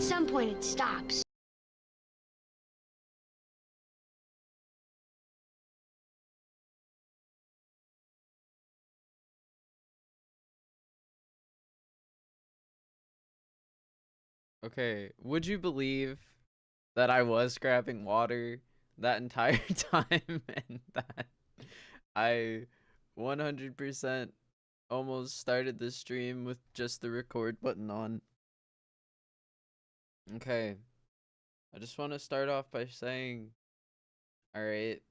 some point it stops. Okay, would you believe that I was grabbing water that entire time and that I 100% almost started the stream with just the record button on? Okay, I just want to start off by saying, alright,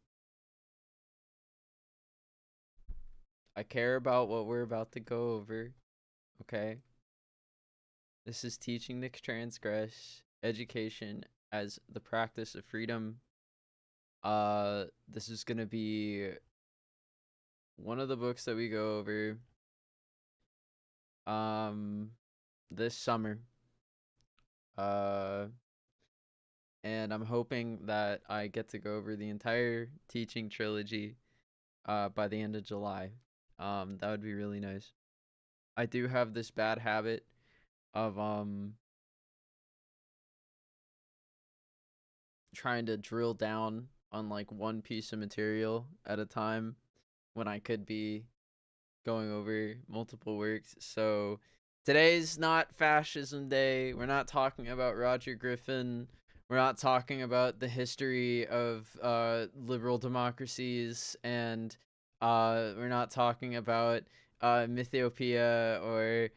I care about what we're about to go over, okay? This is teaching to transgress, education as the practice of freedom. This is gonna be one of the books that we go over um this summer. Uh and I'm hoping that I get to go over the entire teaching trilogy by the end of July. That would be really nice. I do have this bad habit of trying to drill down on like one piece of material at a time when I could be going over multiple works. So today's not fascism day. We're not talking about Roger Griffin. We're not talking about the history of liberal democracies, and we're not talking about Mythiopia or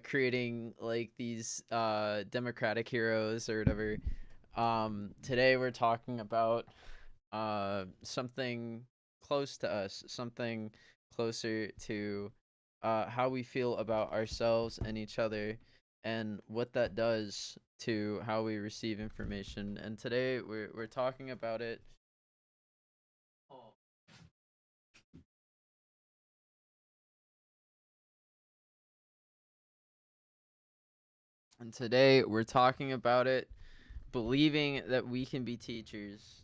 creating like these democratic heroes or whatever. Today we're talking about something close to us, something closer to how we feel about ourselves and each other, and what that does to how we receive information. And today we're talking about it. And today we're talking about it, believing that we can be teachers.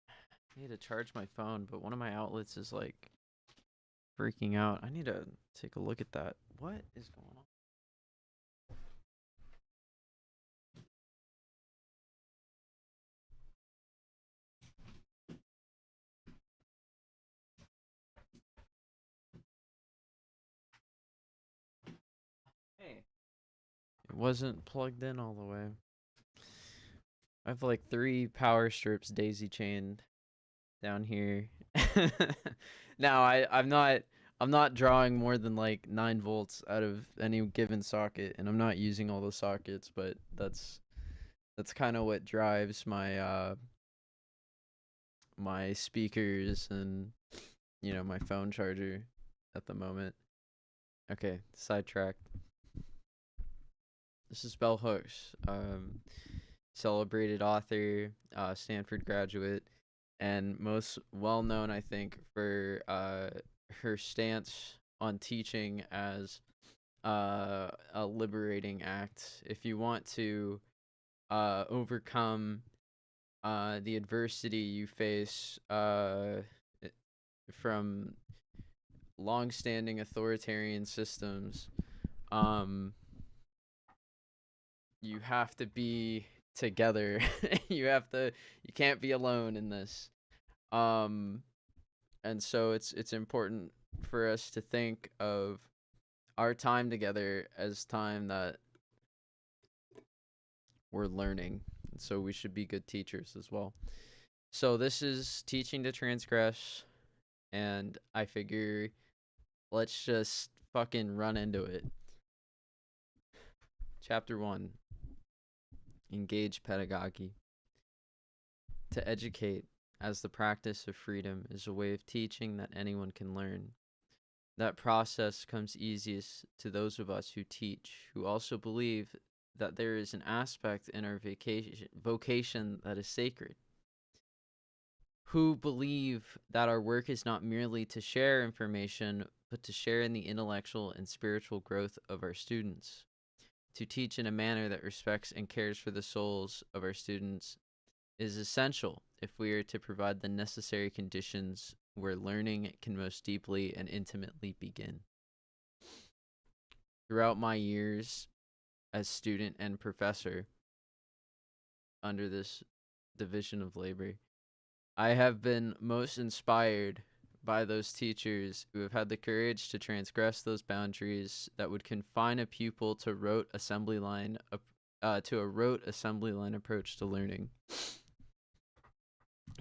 I need to charge my phone, but one of my outlets is like freaking out. I need to take a look at that. What is going on? Hey. It wasn't plugged in all the way. I have like 3 power strips daisy chained down here. Now I'm not drawing more than like 9 volts out of any given socket, and I'm not using all the sockets, but that's kind of what drives my my speakers and my phone charger at the moment. Okay, sidetracked. This is Bell Hooks, celebrated author, Stanford graduate, and most well known, I think, for her stance on teaching as a liberating act. If you want to overcome the adversity you face from long-standing authoritarian systems, um, you have to be together. You can't be alone in this. Um, and so it's important for us to think of our time together as time that we're learning. And so we should be good teachers as well. So this is teaching to transgress, and I figure let's just fucking run into it. Chapter 1. Engage pedagogy. To educate as the practice of freedom is a way of teaching that anyone can learn. That process comes easiest to those of us who teach, who also believe that there is an aspect in our vocation that is sacred, who believe that our work is not merely to share information, but to share in the intellectual and spiritual growth of our students. To teach in a manner that respects and cares for the souls of our students is essential if we are to provide the necessary conditions where learning can most deeply and intimately begin. throughout my years as student and professor under this division of labor, I have been most inspired by those teachers who have had the courage to transgress those boundaries that would confine a pupil to a rote assembly line approach to learning.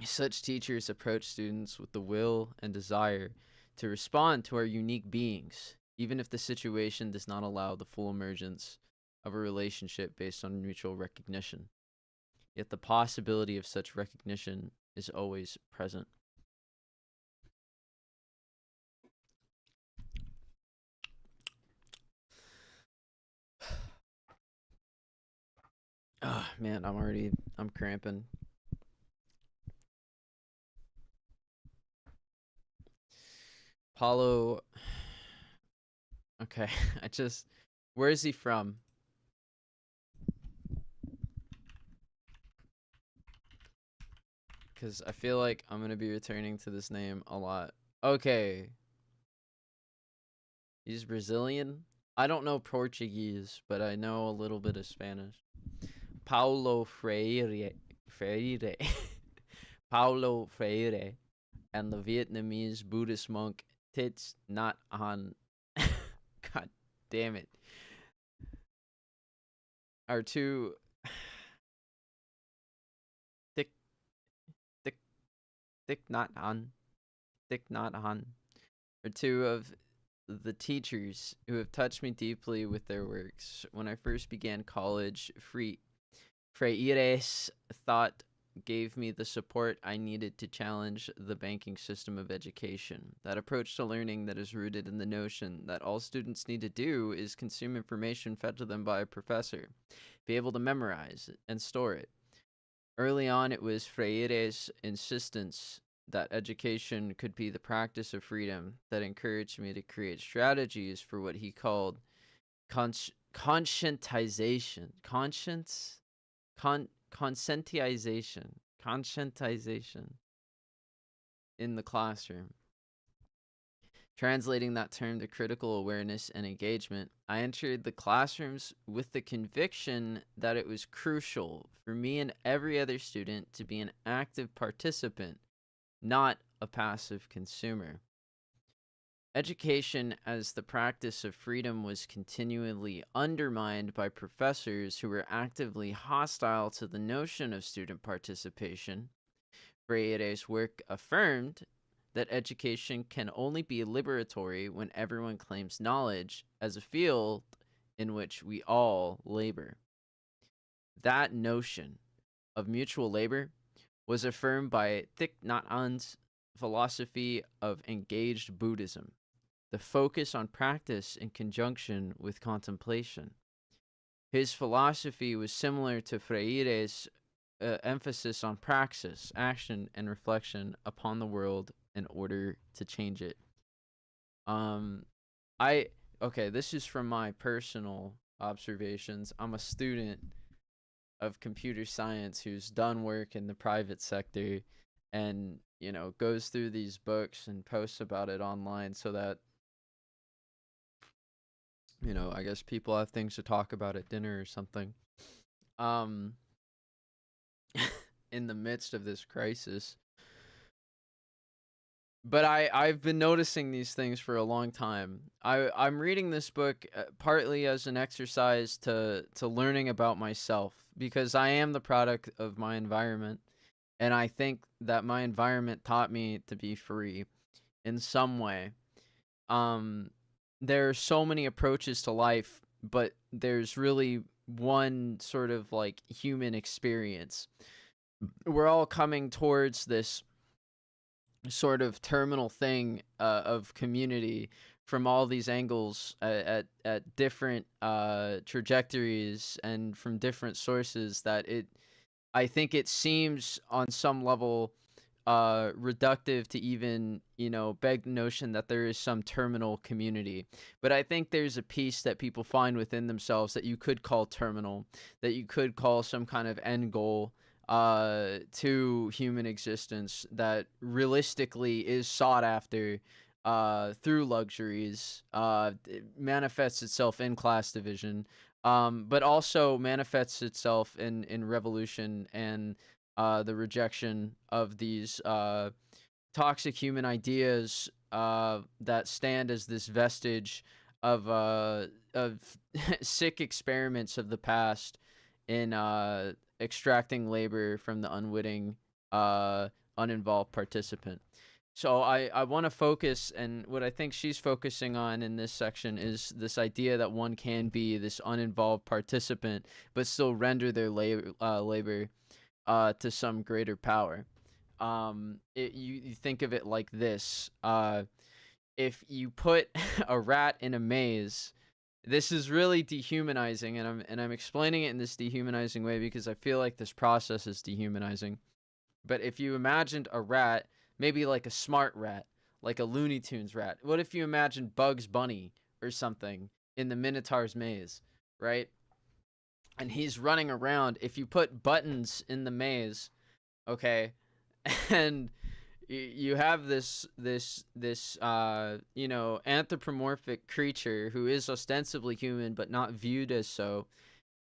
Such teachers approach students with the will and desire to respond to our unique beings, even if the situation does not allow the full emergence of a relationship based on mutual recognition. Yet the possibility of such recognition is always present. Oh, man, I'm cramping. Paulo, okay, where is he from? Because I feel like I'm going to be returning to this name a lot. Okay, he's Brazilian. I don't know Portuguese, but I know a little bit of Spanish. Paulo Freire. Freire. Paulo Freire and the Vietnamese Buddhist monk Thich Nhat Hanh. God damn it. Are two Thich Thich Thich Nhat Hanh. Thich Nhat Hanh are two of the teachers who have touched me deeply with their works. When I first began college, Freire's thought gave me the support I needed to challenge the banking system of education. That approach to learning that is rooted in the notion that all students need to do is consume information fed to them by a professor, be able to memorize it and store it. Early on, it was Freire's insistence that education could be the practice of freedom that encouraged me to create strategies for what he called conscientization. Conscientization in the classroom. Translating that term to critical awareness and engagement, I entered the classrooms with the conviction that it was crucial for me and every other student to be an active participant, not a passive consumer. Education as the practice of freedom was continually undermined by professors who were actively hostile to the notion of student participation. Freire's work affirmed that education can only be liberatory when everyone claims knowledge as a field in which we all labor. That notion of mutual labor was affirmed by Thich Nhat Hanh's philosophy of engaged Buddhism, the focus on practice in conjunction with contemplation. His philosophy was similar to Freire's emphasis on praxis, action, and reflection upon the world in order to change it. I okay, this is from my personal observations. I'm a student of computer science who's done work in the private sector and, goes through these books and posts about it online so that, I guess people have things to talk about at dinner or something. Um in the midst of this crisis. But I've been noticing these things for a long time. I'm reading this book partly as an exercise to learning about myself because I am the product of my environment, and I think that my environment taught me to be free in some way. Um, there are so many approaches to life, but there's really one sort of like human experience. We're all coming towards this sort of terminal thing of community from all these angles at different trajectories and from different sources that I think it seems on some level reductive to even beg the notion that there is some terminal community, but I think there's a piece that people find within themselves that you could call terminal, that you could call some kind of end goal to human existence that realistically is sought after through luxuries. It manifests itself in class division, but also manifests itself in revolution and the rejection of these toxic human ideas that stand as this vestige of sick experiments of the past in extracting labor from the unwitting, uninvolved participant. So I want to focus, and what I think she's focusing on in this section is this idea that one can be this uninvolved participant, but still render their labor to some greater power. You think of it like this: if you put a rat in a maze, this is really dehumanizing, and I'm explaining it in this dehumanizing way because I feel like this process is dehumanizing. But if you imagined a rat, maybe like a smart rat, like a Looney Tunes rat. What if you imagined Bugs Bunny or something in the Minotaur's maze, right? And he's running around. If you put buttons in the maze, okay, and you have this anthropomorphic creature who is ostensibly human but not viewed as so,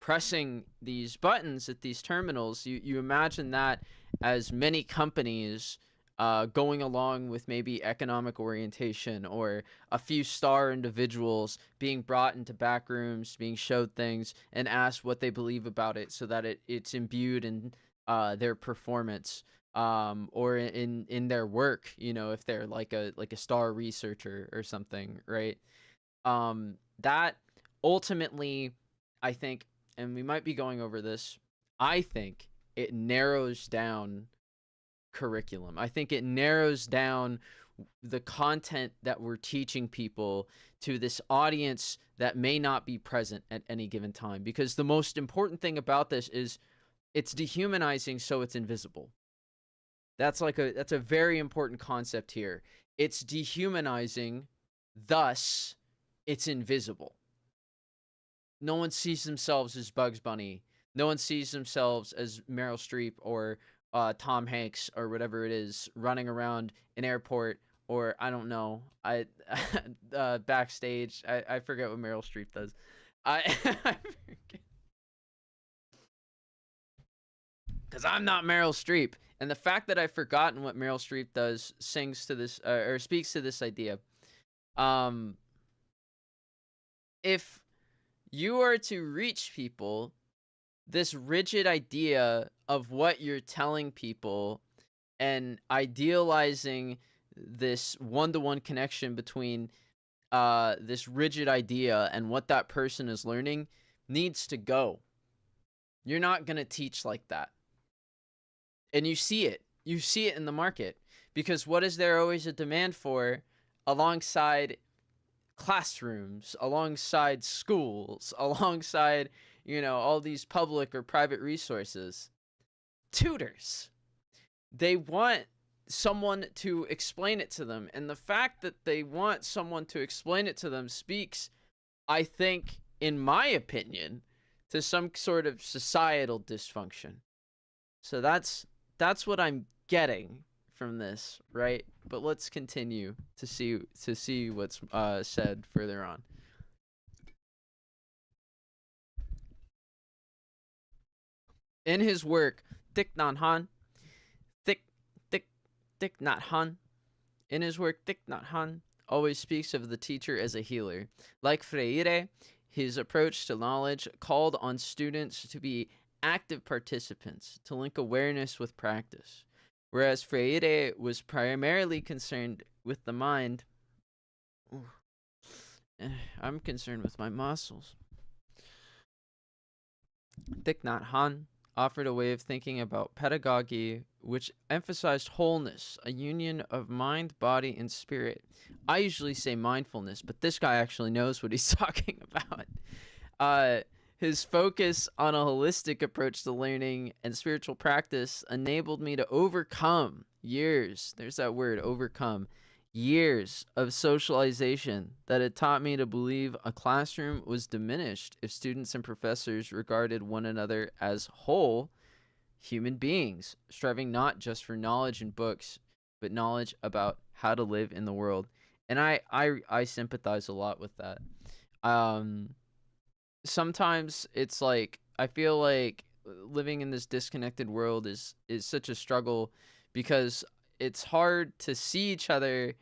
pressing these buttons at these terminals, you imagine that as many companies going along with maybe economic orientation, or a few star individuals being brought into back rooms, being showed things and asked what they believe about it, so that it's imbued in their performance, or in their work, if they're like a star researcher or something, right? That ultimately, I think, and we might be going over this, I think it narrows down curriculum. I think it narrows down the content that we're teaching people to this audience that may not be present at any given time. Because the most important thing about this is it's dehumanizing, so it's invisible. That's a very important concept here. It's dehumanizing, thus it's invisible. No one sees themselves as Bugs Bunny. No one sees themselves as Meryl Streep or Tom Hanks or whatever it is, running around an airport, or I don't know, backstage. I forget what Meryl Streep does. I forget. Because I'm not Meryl Streep. And the fact that I've forgotten what Meryl Streep does sings to this, or speaks to this idea. If you are to reach people, this rigid idea of what you're telling people and idealizing this one-to-one connection between this rigid idea and what that person is learning needs to go. You're not going to teach like that. And you see it in the market, because what is there always a demand for alongside classrooms, alongside schools, alongside, all these public or private resources? Tutors. They want someone to explain it to them. And the fact that they want someone to explain it to them speaks, I think, in my opinion, to some sort of societal dysfunction. So that's what I'm getting from this, right? But let's continue to see what's said further on. In his work, Thich Nhat Hanh, Thich Nhat Hanh, in his work, Thich Nhat Hanh always speaks of the teacher as a healer. Like Freire, his approach to knowledge called on students to be active participants, to link awareness with practice. Whereas Freire was primarily concerned with the mind, I'm concerned with my muscles. Thich Nhat Hanh offered a way of thinking about pedagogy which emphasized wholeness, a union of mind, body, and spirit. I usually say mindfulness, but this guy actually knows what he's talking about. His focus on a holistic approach to learning and spiritual practice enabled me to overcome years, there's that word, overcome, years of socialization that had taught me to believe a classroom was diminished if students and professors regarded one another as whole human beings, striving not just for knowledge in books, but knowledge about how to live in the world. And I sympathize a lot with that. Um Sometimes it's like I feel like living in this disconnected world is such a struggle because it's hard to see each other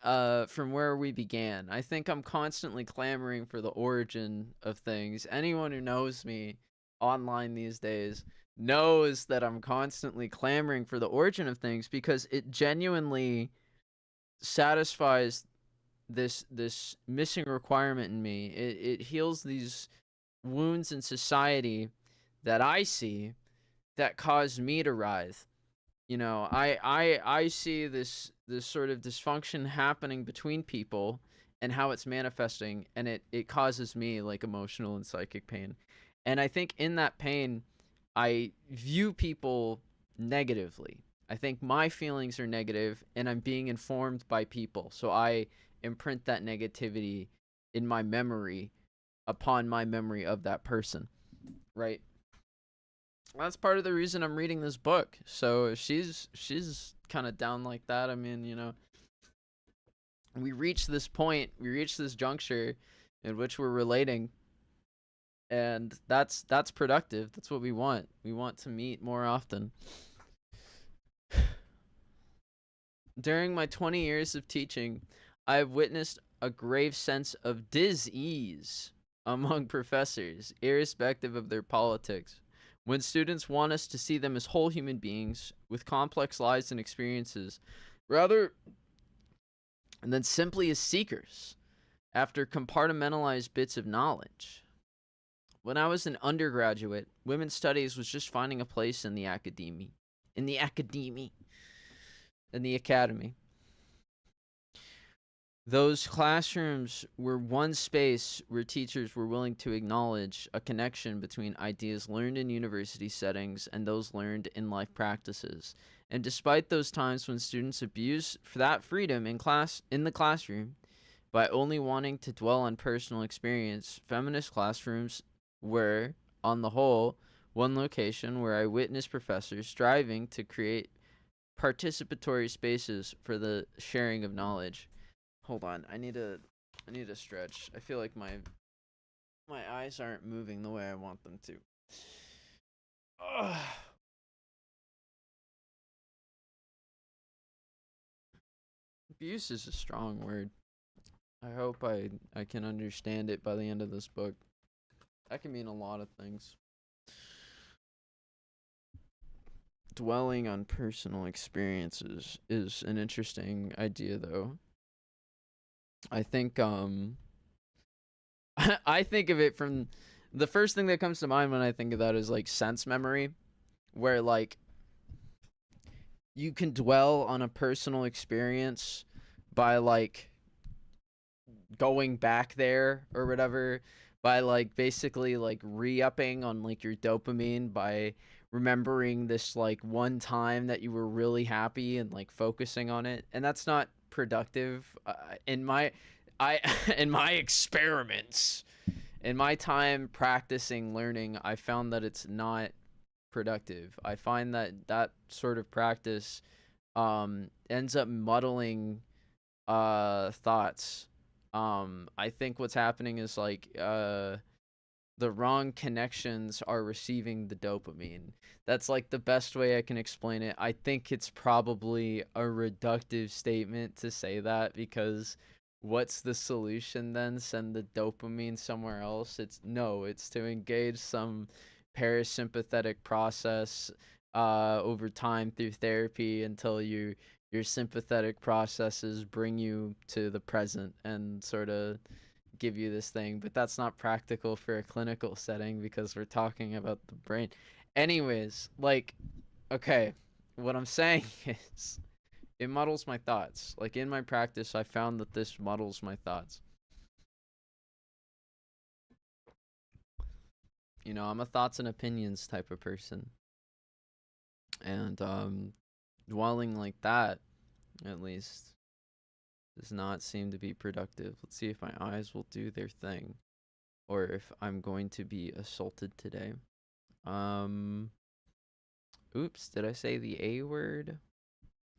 from where we began. I think I'm constantly clamoring for the origin of things. Anyone who knows me online these days knows that I'm constantly clamoring for the origin of things because it genuinely satisfies this missing requirement in me. It heals these wounds in society that I see that cause me to writhe. You know, I see this sort of dysfunction happening between people and how it's manifesting, and it causes me like emotional and psychic pain. And I think in that pain I view people negatively. I think my feelings are negative and I'm being informed by people. So I imprint that negativity in my memory upon my memory of that person, right? That's part of the reason I'm reading this book. So if she's kind of down like that, I mean, you know, we reach this point, we reach this juncture in which we're relating, and that's productive. That's what we want. We want to meet more often. During my 20 years of teaching, I have witnessed a grave sense of dis-ease among professors, irrespective of their politics. When students want us to see them as whole human beings with complex lives and experiences, rather than simply as seekers after compartmentalized bits of knowledge. When I was an undergraduate, women's studies was just finding a place in the academy. In the academy. In the academy. Those classrooms were one space where teachers were willing to acknowledge a connection between ideas learned in university settings and those learned in life practices. And despite those times when students abuse that freedom in the classroom by only wanting to dwell on personal experience, feminist classrooms were, on the whole, one location where I witnessed professors striving to create participatory spaces for the sharing of knowledge. Hold on, I need to stretch. I feel like my eyes aren't moving the way I want them to. Ugh. Abuse is a strong word. I hope I can understand it by the end of this book. That can mean a lot of things. Dwelling on personal experiences is an interesting idea, though. I think I think of it from the first thing that comes to mind when I think of that is like sense memory, where like you can dwell on a personal experience by like going back there or whatever, by like basically like re-upping on like your dopamine by remembering this like one time that you were really happy and like focusing on it. And that's not productive in my I in my experiments. In my time practicing learning, I found that it's not productive. I find that that sort of practice ends up muddling thoughts. I think what's happening is like the wrong connections are receiving the dopamine. That's like the best way I can explain it. I think it's probably a reductive statement to say that because what's the solution then? Send the dopamine somewhere else? It's to engage some parasympathetic process over time through therapy until your sympathetic processes bring you to the present and sort of give you this thing, but that's not practical for a clinical setting because we're talking about the brain. Anyways, like, okay, what I'm saying is it muddles my thoughts. Like in my practice, I found that this muddles my thoughts. You know, I'm a thoughts and opinions type of person. And dwelling like that, at least, does not seem to be productive. Let's see if my eyes will do their thing or if I'm going to be assaulted today. Oops, did I say the A word?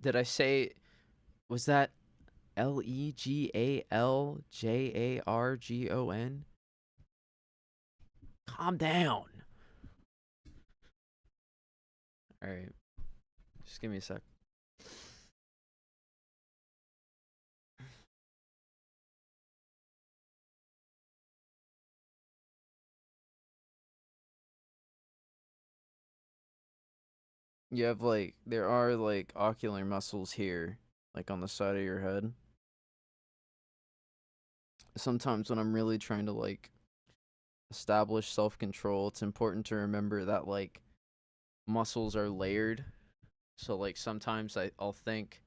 Did I say was that Legaaljargon? Calm down. All right. Just give me a sec. You have like there are like ocular muscles here, like on the side of your head. Sometimes when I'm really trying to like establish self-control, it's important to remember that like muscles are layered. So like sometimes I'll think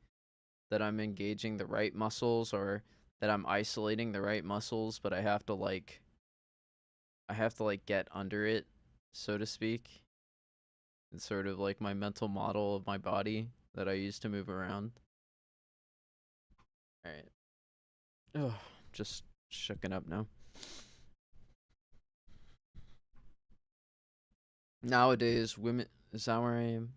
that I'm engaging the right muscles or that I'm isolating the right muscles, but I have to like get under it, so to speak. It's sort of like my mental model of my body that I use to move around. All right. Oh, just shooken up now. Nowadays, women. Is that where I am?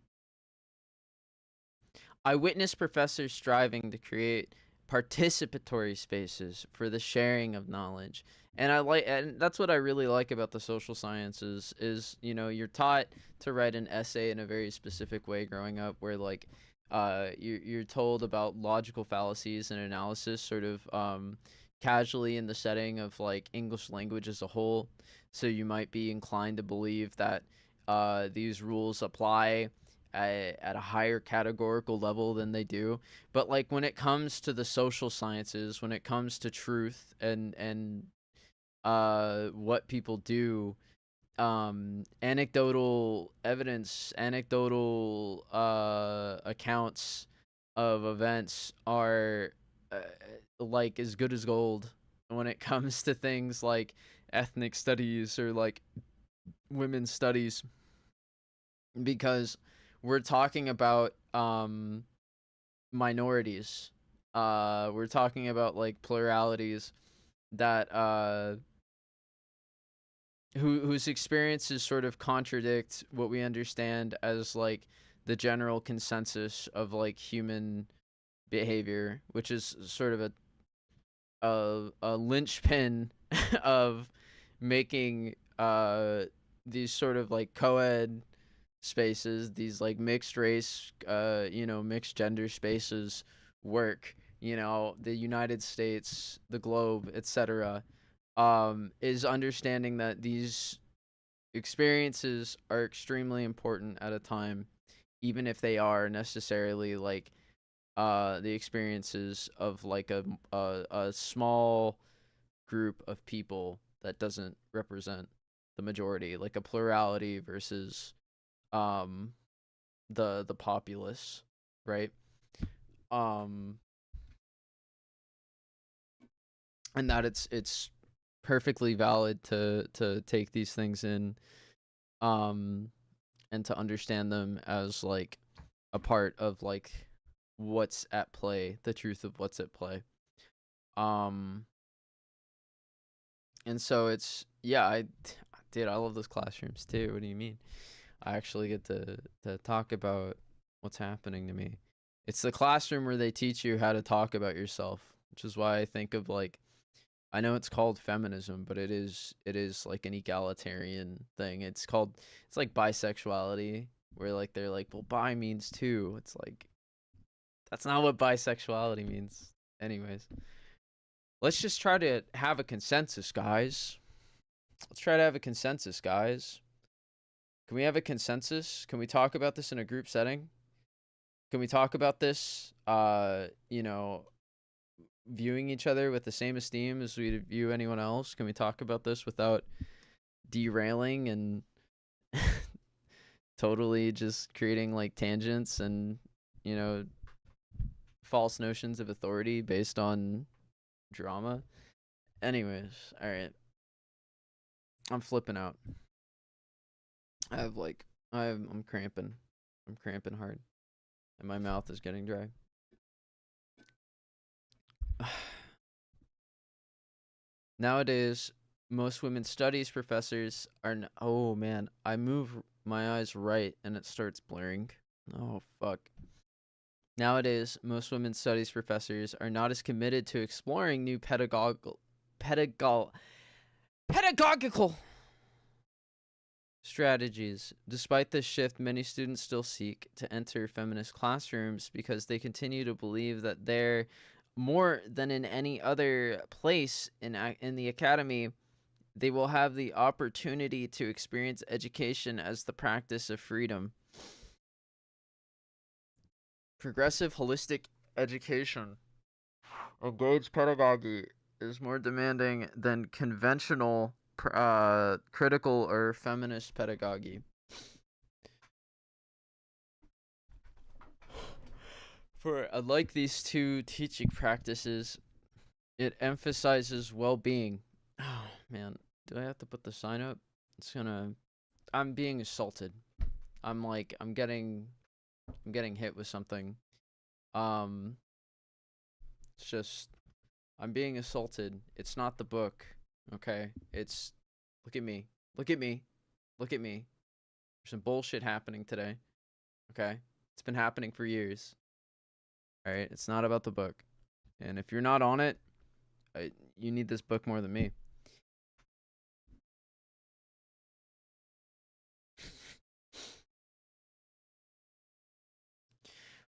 I witness professors striving to create participatory spaces for the sharing of knowledge. And that's what I really like about the social sciences is, you're taught to write an essay in a very specific way growing up where like you're told about logical fallacies and analysis sort of casually in the setting of like English language as a whole. So you might be inclined to believe that these rules apply at a higher categorical level than they do. But like when it comes to the social sciences, when it comes to truth and what people do, anecdotal evidence, anecdotal accounts of events are like as good as gold when it comes to things like ethnic studies or like women's studies, because we're talking about minorities. We're talking about like pluralities that whose experiences sort of contradict what we understand as like the general consensus of like human behavior, which is sort of a linchpin of making these sort of like co-ed spaces, these like mixed race, mixed gender spaces work. The United States, the globe, etc. Is understanding that these experiences are extremely important at a time, even if they are necessarily like the experiences of like a small group of people that doesn't represent the majority, like a plurality versus um the populace, right? Um and that it's perfectly valid to take these things in um and to understand them as like a part of like what's at play, the truth of what's at play. Um and so it's yeah, I love those classrooms too. What do you mean? I actually get to talk about what's happening to me. It's the classroom where they teach you how to talk about yourself, which is why I think of like I know it's called feminism, but it is like an egalitarian thing. It's like bisexuality, where like they're like, well, bi means two. It's like that's not what bisexuality means. Anyways, let's just try to have a consensus, guys. Let's try to have a consensus, guys. Can we have a consensus? Can we talk about this in a group setting? Can we talk about this viewing each other with the same esteem as we view anyone else? Can we talk about this without derailing and totally just creating like tangents and, you know, false notions of authority based on drama? Anyways, all right. I'm flipping out. I have like I'm cramping. I'm cramping hard and my mouth is getting dry. Nowadays, most women's studies professors are. Oh man, I move my eyes right and it starts blurring. Oh fuck. Nowadays, most women's studies professors are not as committed to exploring new pedagogical strategies. Despite this shift, many students still seek to enter feminist classrooms because they continue to believe that they're more than in any other place in the academy. They will have the opportunity to experience education as the practice of freedom. Progressive holistic education, engaged pedagogy, is more demanding than conventional critical or feminist pedagogy. For unlike these two teaching practices, it emphasizes well-being. Oh man, do I have to put the sign up? I'm being assaulted. I'm getting hit with something. Um it's just I'm being assaulted. It's not the book, okay? It's look at me. Look at me. Look at me. There's some bullshit happening today. Okay? It's been happening for years. All right? It's not about the book. And if you're not on it, you need this book more than me.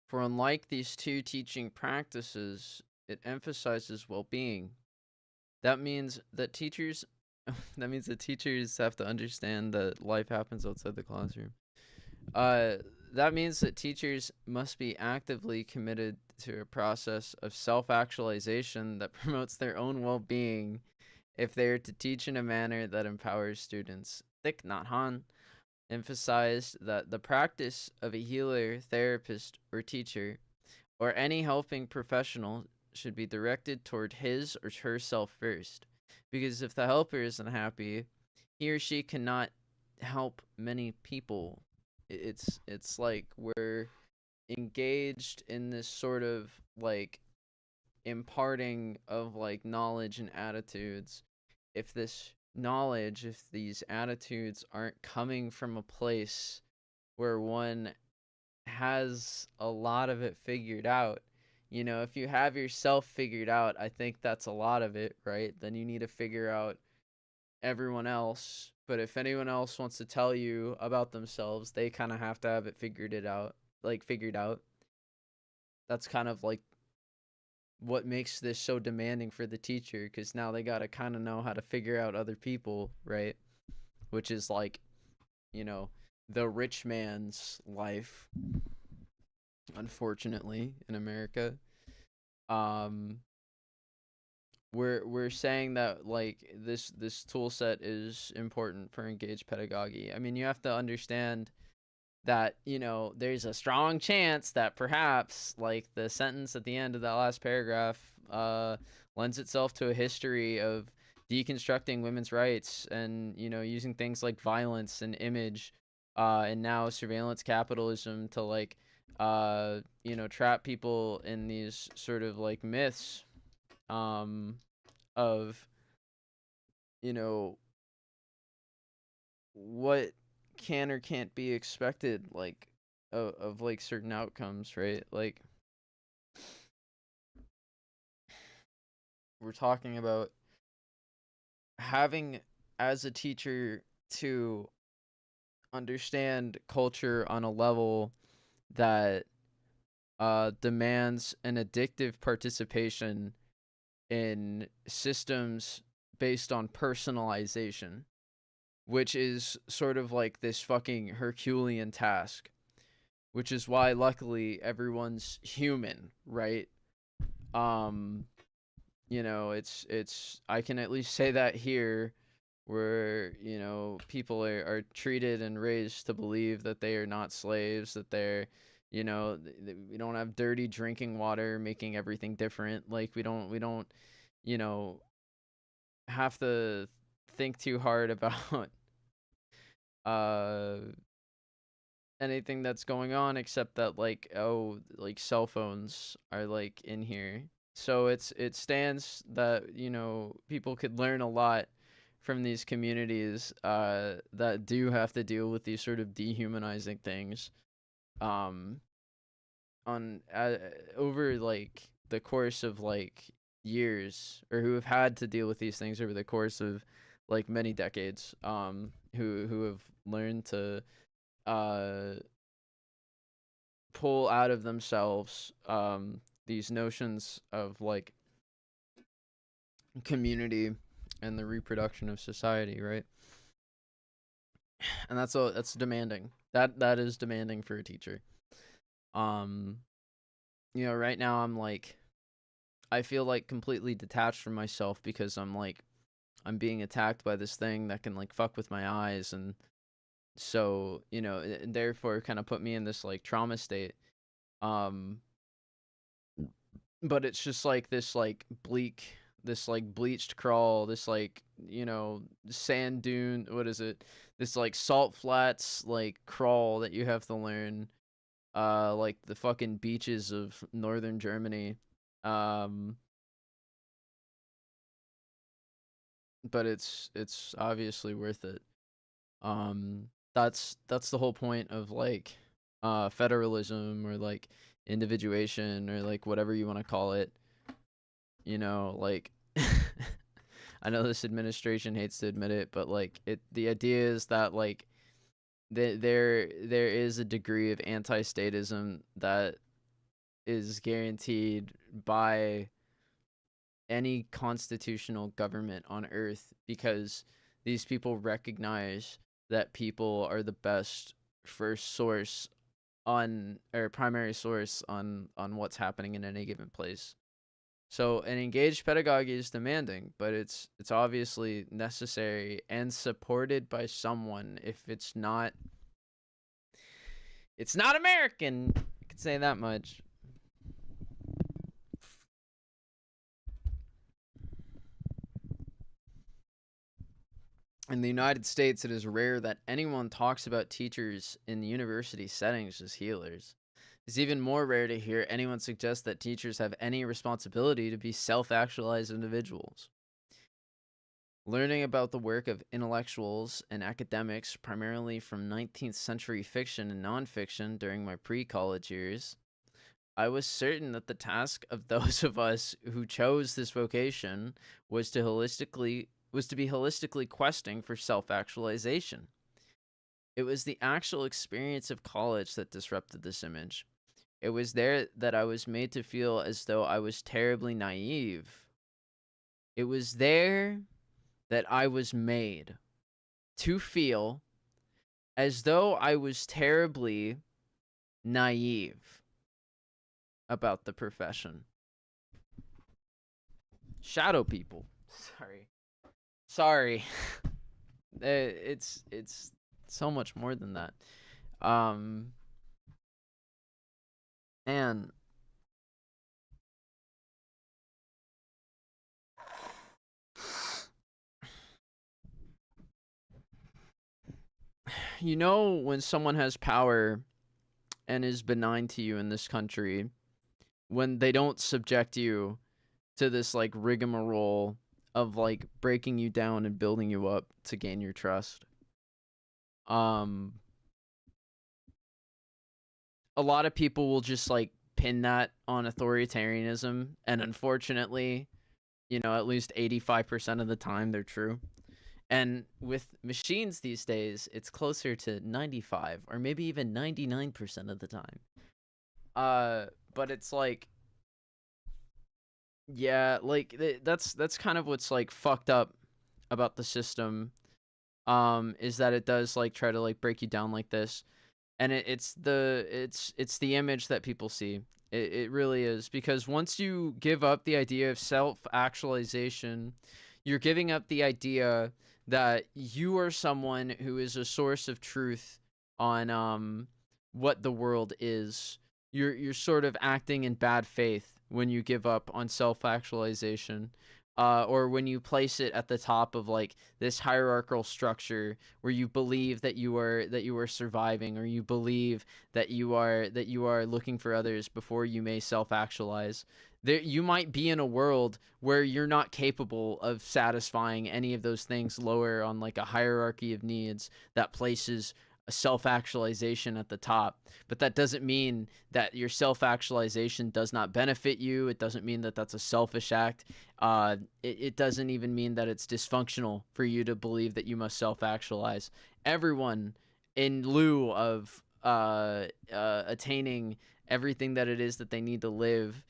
For unlike these two teaching practices, it emphasizes well-being. That means that teachers have to understand that life happens outside the classroom. That means that teachers must be actively committed to a process of self-actualization that promotes their own well-being if they are to teach in a manner that empowers students. Thich Nhat Hanh emphasized that the practice of a healer, therapist, or teacher, or any helping professional should be directed toward his or herself first. Because if the helper isn't happy, he or she cannot help many people. It's like we're engaged in this sort of like imparting of like knowledge and attitudes. If these attitudes aren't coming from a place where one has a lot of it figured out, if you have yourself figured out, I think that's a lot of it, right? Then you need to figure out everyone else. But if anyone else wants to tell you about themselves, they kind of have to have it figured out. That's kind of like what makes this so demanding for the teacher, because now they got to kind of know how to figure out other people, right? Which is like, the rich man's life, unfortunately, in America. Um, we're saying that like this tool set is important for engaged pedagogy. I mean, you have to understand that there's a strong chance that perhaps like the sentence at the end of that last paragraph lends itself to a history of deconstructing women's rights and using things like violence and image and now surveillance capitalism to like trap people in these sort of like myths of what can or can't be expected, like of like certain outcomes, right? Like we're talking about having as a teacher to understand culture on a level that demands an addictive participation in systems based on personalization, which is sort of like this fucking Herculean task, which is why luckily everyone's human, right? It's I can at least say that here where, people are treated and raised to believe that they are not slaves, that they're, we don't have dirty drinking water making everything different. Like we don't, you know, have to think too hard about uh anything that's going on except that like like cell phones are like in here. So it stands that people could learn a lot from these communities that do have to deal with these sort of dehumanizing things. um on over like the course of like years, or who have had to deal with these things over the course of like many decades, who have learned to uh pull out of themselves these notions of like community and the reproduction of society, right? And that's demanding. That is demanding for a teacher. Um, right now I'm like, I feel like completely detached from myself because I'm being attacked by this thing that can like fuck with my eyes, and so and therefore kind of put me in this like trauma state. Um, but it's just like this like bleak, this like bleached crawl, this like sand dune, what is it, this like salt flats like crawl that you have to learn, like the fucking beaches of northern Germany. um but it's obviously worth it. That's the whole point of like federalism, or like individuation, or like whatever you want to call it. Like I know this administration hates to admit it, but like the idea is that like there is a degree of anti-statism that is guaranteed by any constitutional government on earth, because these people recognize that people are the best first source on, or primary source on what's happening in any given place. So an engaged pedagogy is demanding, but it's obviously necessary and supported by someone. If it's not American, I can say that much. In the United States, it is rare that anyone talks about teachers in university settings as healers. It's even more rare to hear anyone suggest that teachers have any responsibility to be self-actualized individuals. Learning about the work of intellectuals and academics, primarily from 19th century fiction and nonfiction during my pre-college years, I was certain that the task of those of us who chose this vocation was to be holistically questing for self-actualization. It was the actual experience of college that disrupted this image. It was there that I was made to feel as though I was terribly naive. It was there that I was made to feel as though I was terribly naive about the profession. Shadow people. Sorry. It's so much more than that. And when someone has power and is benign to you in this country, when they don't subject you to this like rigmarole of like breaking you down and building you up to gain your trust. A lot of people will just like pin that on authoritarianism, and unfortunately, at least 85% of the time they're true. And with machines these days, it's closer to 95 or maybe even 99% of the time. But it's like, yeah, like that's kind of what's like fucked up about the system, is that it does like try to like break you down like this. And it's the image that people see. It really is, because once you give up the idea of self-actualization, you're giving up the idea that you are someone who is a source of truth on what the world is. You're sort of acting in bad faith when you give up on self-actualization, or when you place it at the top of like this hierarchical structure where you believe that you are surviving, or you believe that you are looking for others before you may self-actualize. There, you might be in a world where you're not capable of satisfying any of those things lower on like a hierarchy of needs that places a self-actualization at the top, but that doesn't mean that your self-actualization does not benefit you. It doesn't mean that that's a selfish act. It doesn't even mean that it's dysfunctional for you to believe that you must self-actualize. Everyone, in lieu of attaining everything that it is that they need to live,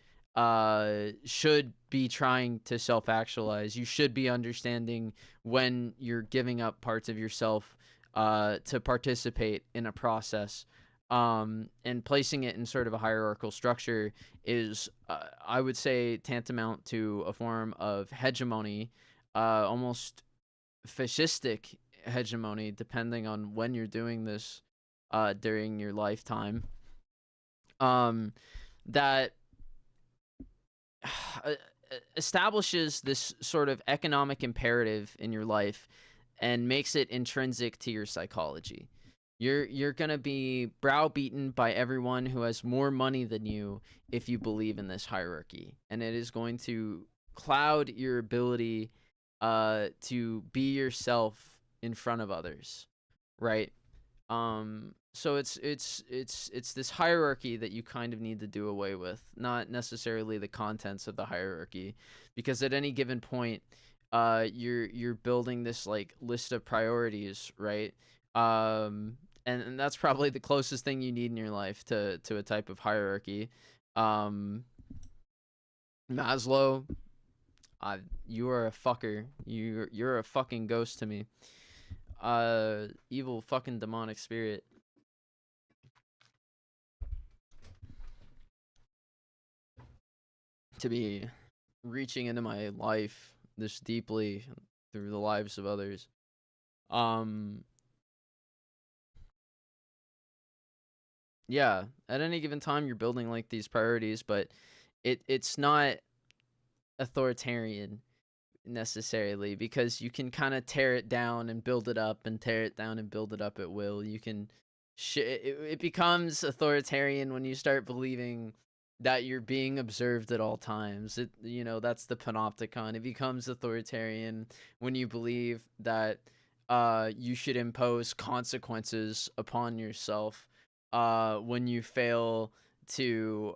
should be trying to self-actualize. You should be understanding when you're giving up parts of yourself to participate in a process. And placing it in sort of a hierarchical structure is, I would say, tantamount to a form of hegemony, almost fascistic hegemony, depending on when you're doing this during your lifetime. That establishes this sort of economic imperative in your life and makes it intrinsic to your psychology. You're gonna be browbeaten by everyone who has more money than you if you believe in this hierarchy, and it is going to cloud your ability to be yourself in front of others, right? So it's this hierarchy that you kind of need to do away with, not necessarily the contents of the hierarchy, because at any given point you're building this like list of priorities, right? And that's probably the closest thing you need in your life to a type of hierarchy. Maslow, you are a fucker. You're a fucking ghost to me. Evil fucking demonic spirit. To be reaching into my life this deeply through the lives of others. Yeah, at any given time you're building like these priorities, but it's not authoritarian necessarily, because you can kind of tear it down and build it up and tear it down and build it up at will. You can it becomes authoritarian when you start believing that you're being observed at all times. That's the panopticon. It becomes authoritarian when you believe that you should impose consequences upon yourself when you fail to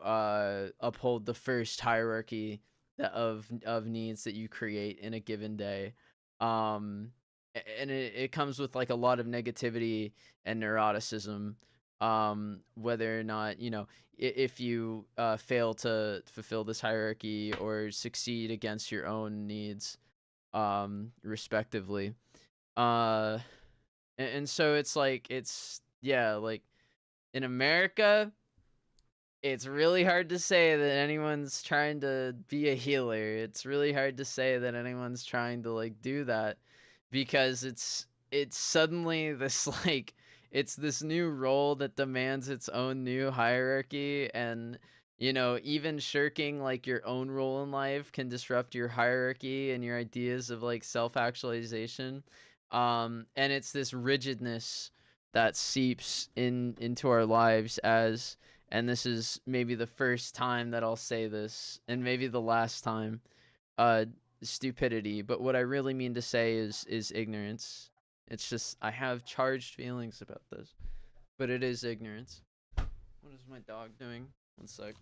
uphold the first hierarchy of needs that you create in a given day. And it comes with like a lot of negativity and neuroticism, whether or not if you fail to fulfill this hierarchy or succeed against your own needs, respectively. And so it's like, yeah, like in America, it's really hard to say that anyone's trying to be a healer. It's really hard to say that anyone's trying to like do that, because it's suddenly this like it's this new role that demands its own new hierarchy. And even shirking like your own role in life can disrupt your hierarchy and your ideas of like self-actualization. And it's this rigidness that seeps into our lives as, and this is maybe the first time that I'll say this, and maybe the last time, uh, stupidity. But what I really mean to say is ignorance. It's just I have charged feelings about this, but it is ignorance. What is my dog doing? One sec.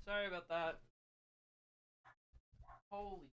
Sorry about that. Holy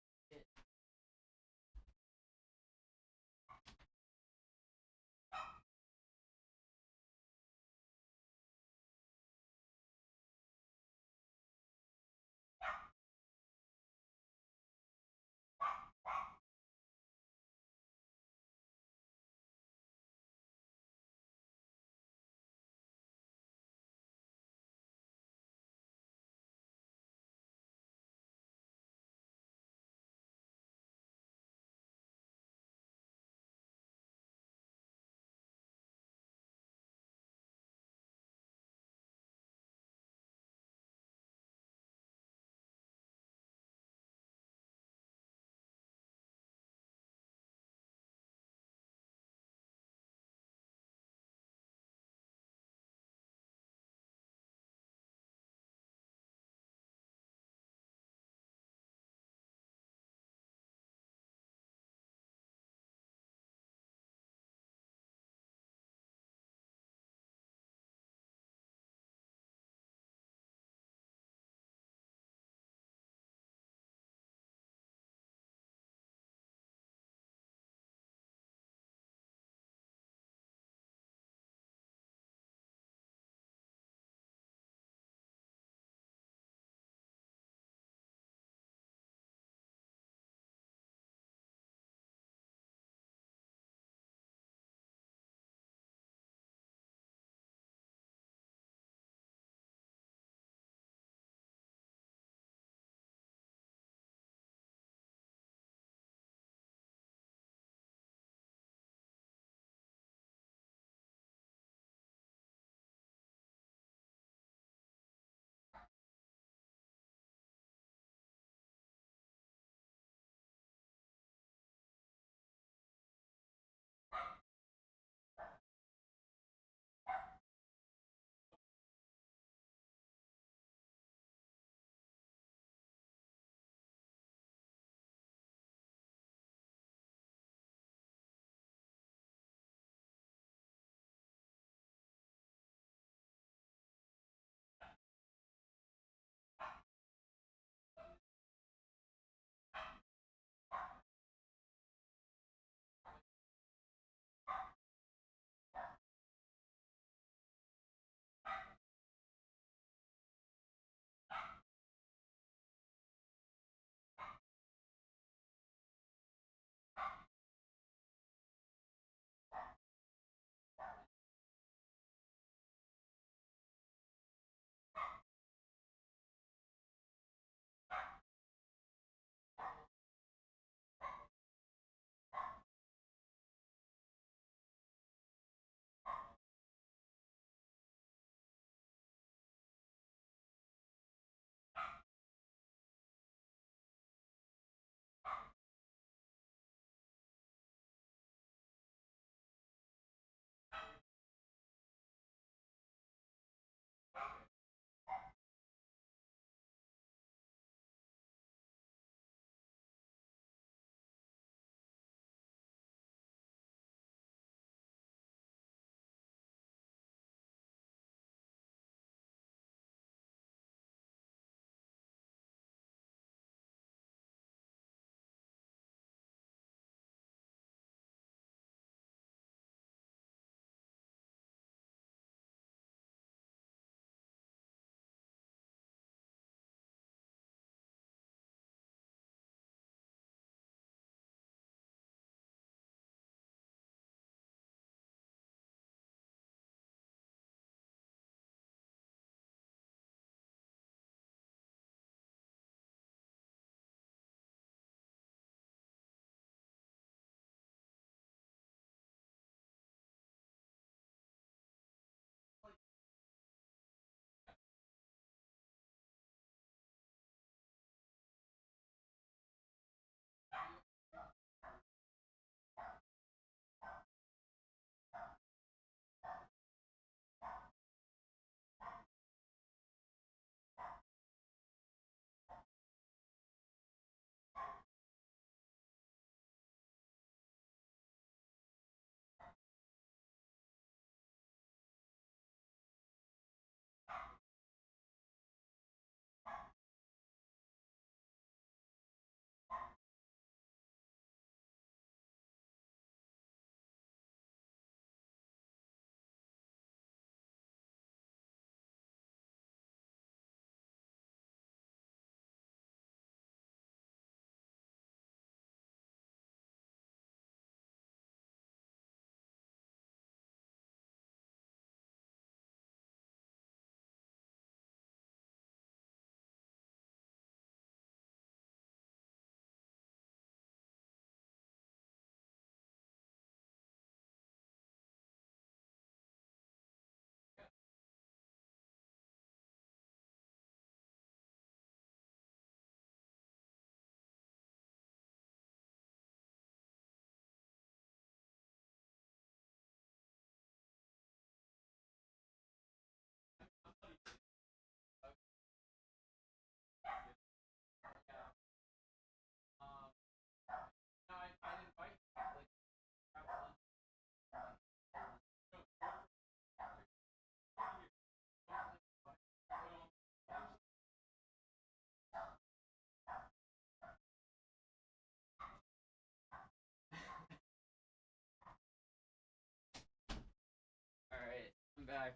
back.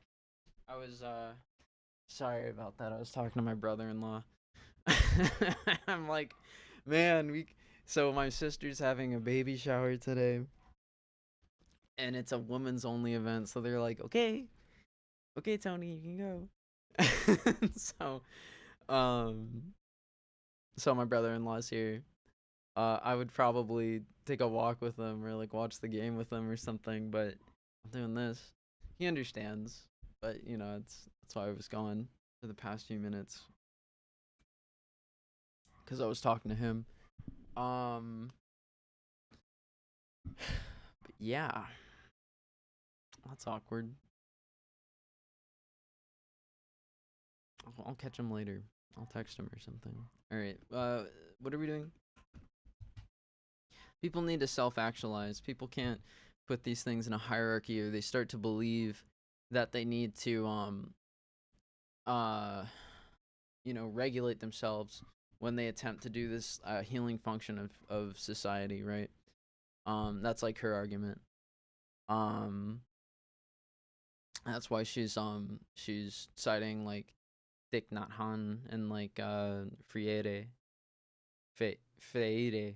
I was sorry about that. I was talking to my brother-in-law. I'm like, man, we so my sister's having a baby shower today, and it's a women's only event, so they're like, "Okay, okay, Tony, you can go." Um so my brother-in-law's here. I would probably take a walk with him or like watch the game with him or something, but I'm doing this. He understands, but that's why I was gone for the past few minutes because I was talking to him. Um, but yeah, that's awkward. I'll catch him later. I'll text him or something. All right. What are we doing? People need to self-actualize. People can't put these things in a hierarchy, or they start to believe that they need to uh regulate themselves when they attempt to do this healing function of society, right? That's like her argument. Um, that's why she's citing like Thich Nhat Hanh and like Freire, Freire,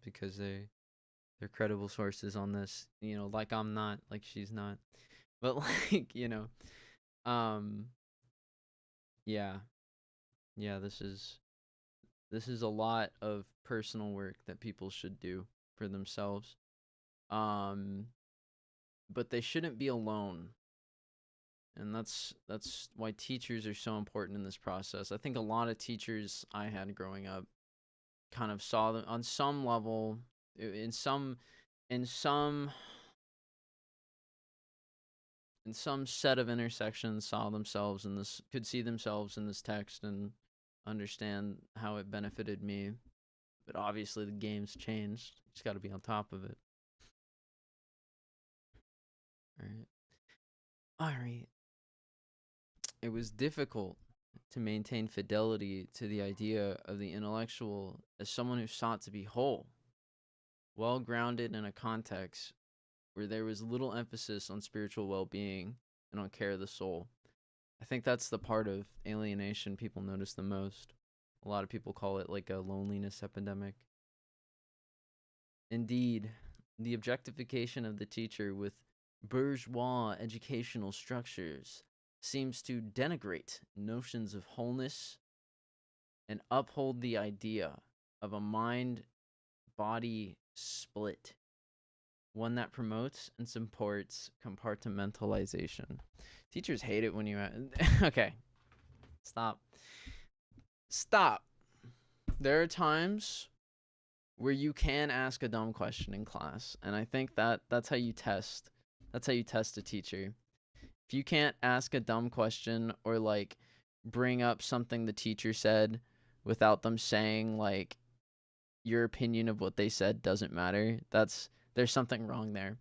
because they're credible sources on this. Like I'm not, like she's not, but like um, yeah, yeah. This is a lot of personal work that people should do for themselves. Um, but they shouldn't be alone. And that's why teachers are so important in this process. I think a lot of teachers I had growing up kind of saw them on some level, in some in some set of intersections, saw themselves in this, could see themselves in this text and understand how it benefited me. But obviously the game's changed. You just got to be on top of it. All right. All right. It was difficult to maintain fidelity to the idea of the intellectual as someone who sought to be whole, well grounded in a context where there was little emphasis on spiritual well being and on care of the soul. I think that's the part of alienation people notice the most. A lot of people call it like a loneliness epidemic. Indeed, the objectification of the teacher with bourgeois educational structures seems to denigrate notions of wholeness and uphold the idea of a mind body split, one that promotes and supports compartmentalization. Teachers hate it when you. Okay, stop. Stop. There are times where you can ask a dumb question in class, and I think that's how you test. That's how you test a teacher. If you can't ask a dumb question or like bring up something the teacher said without them saying like your opinion of what they said doesn't matter, there's something wrong there.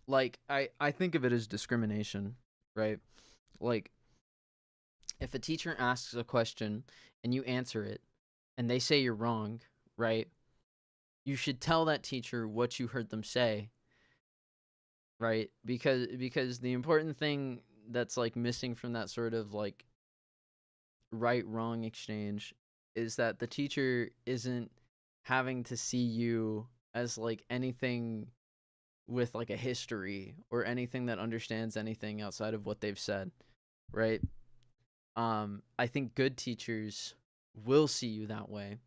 Like I think of it as discrimination, right? Like if a teacher asks a question and you answer it and they say you're wrong, right? You should tell that teacher what you heard them say, right? Because the important thing that's like missing from that sort of like right wrong exchange is that the teacher isn't having to see you as like anything with like a history or anything that understands anything outside of what they've said, right? I think good teachers will see you that way.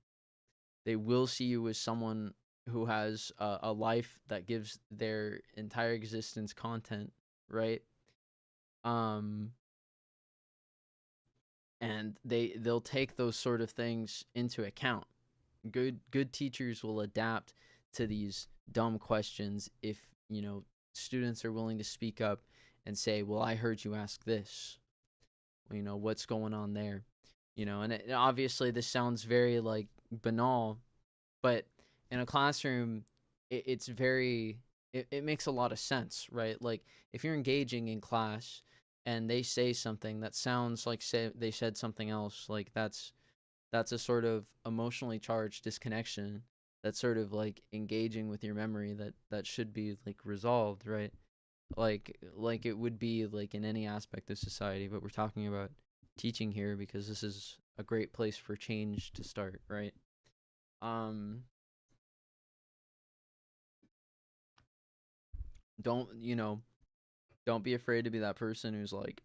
They will see you as someone who has a life that gives their entire existence content, right? Um, and they'll take those sort of things into account. Good teachers will adapt to these dumb questions if students are willing to speak up and say, well, I heard you ask this, what's going on there, and obviously this sounds very like banal, but in a classroom it's very it makes a lot of sense, right? Like if you're engaging in class and they say something that sounds like say they said something else, like that's a sort of emotionally charged disconnection that's sort of like engaging with your memory that should be like resolved, right? like it would be like in any aspect of society, but we're talking about teaching here because this is a great place for change to start, right? Um don't, don't be afraid to be that person who's like,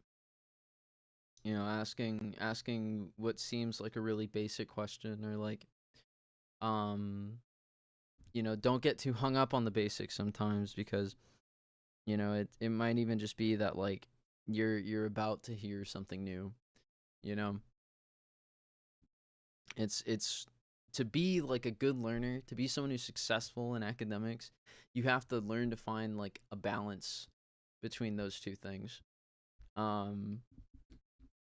asking what seems like a really basic question, or like, um don't get too hung up on the basics sometimes, because it might even just be that like you're about to hear something new, you know it's to be like a good learner, to be someone who's successful in academics. You have to learn to find like a balance between those two things, um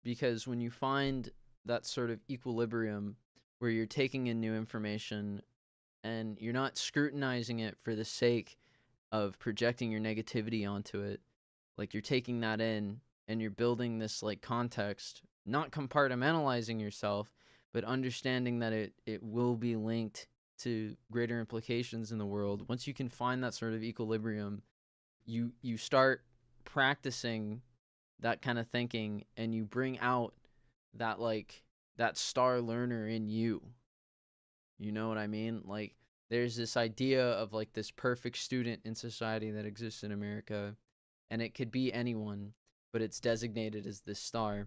because when you find that sort of equilibrium where you're taking in new information and you're not scrutinizing it for the sake of projecting your negativity onto it, like you're taking that in and you're building this like context, not compartmentalizing yourself, but understanding that it will be linked to greater implications in the world. Once you can find that sort of equilibrium, you start practicing that kind of thinking, and you bring out that like that star learner in you. You know what I mean? Like there's this idea of like this perfect student in society that exists in America, and it could be anyone, but it's designated as this star,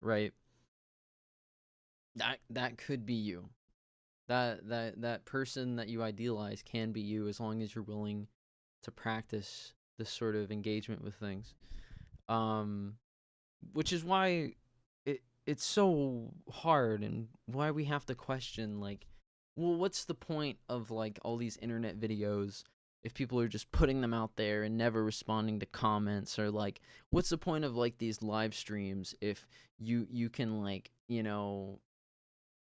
right? That could be you. That person that you idealize can be you, as long as you're willing to practice this sort of engagement with things. Um which is why it's so hard, and why we have to question like, well, what's the point of like all these internet videos if people are just putting them out there and never responding to comments? Or like, what's the point of like these live streams if you can like,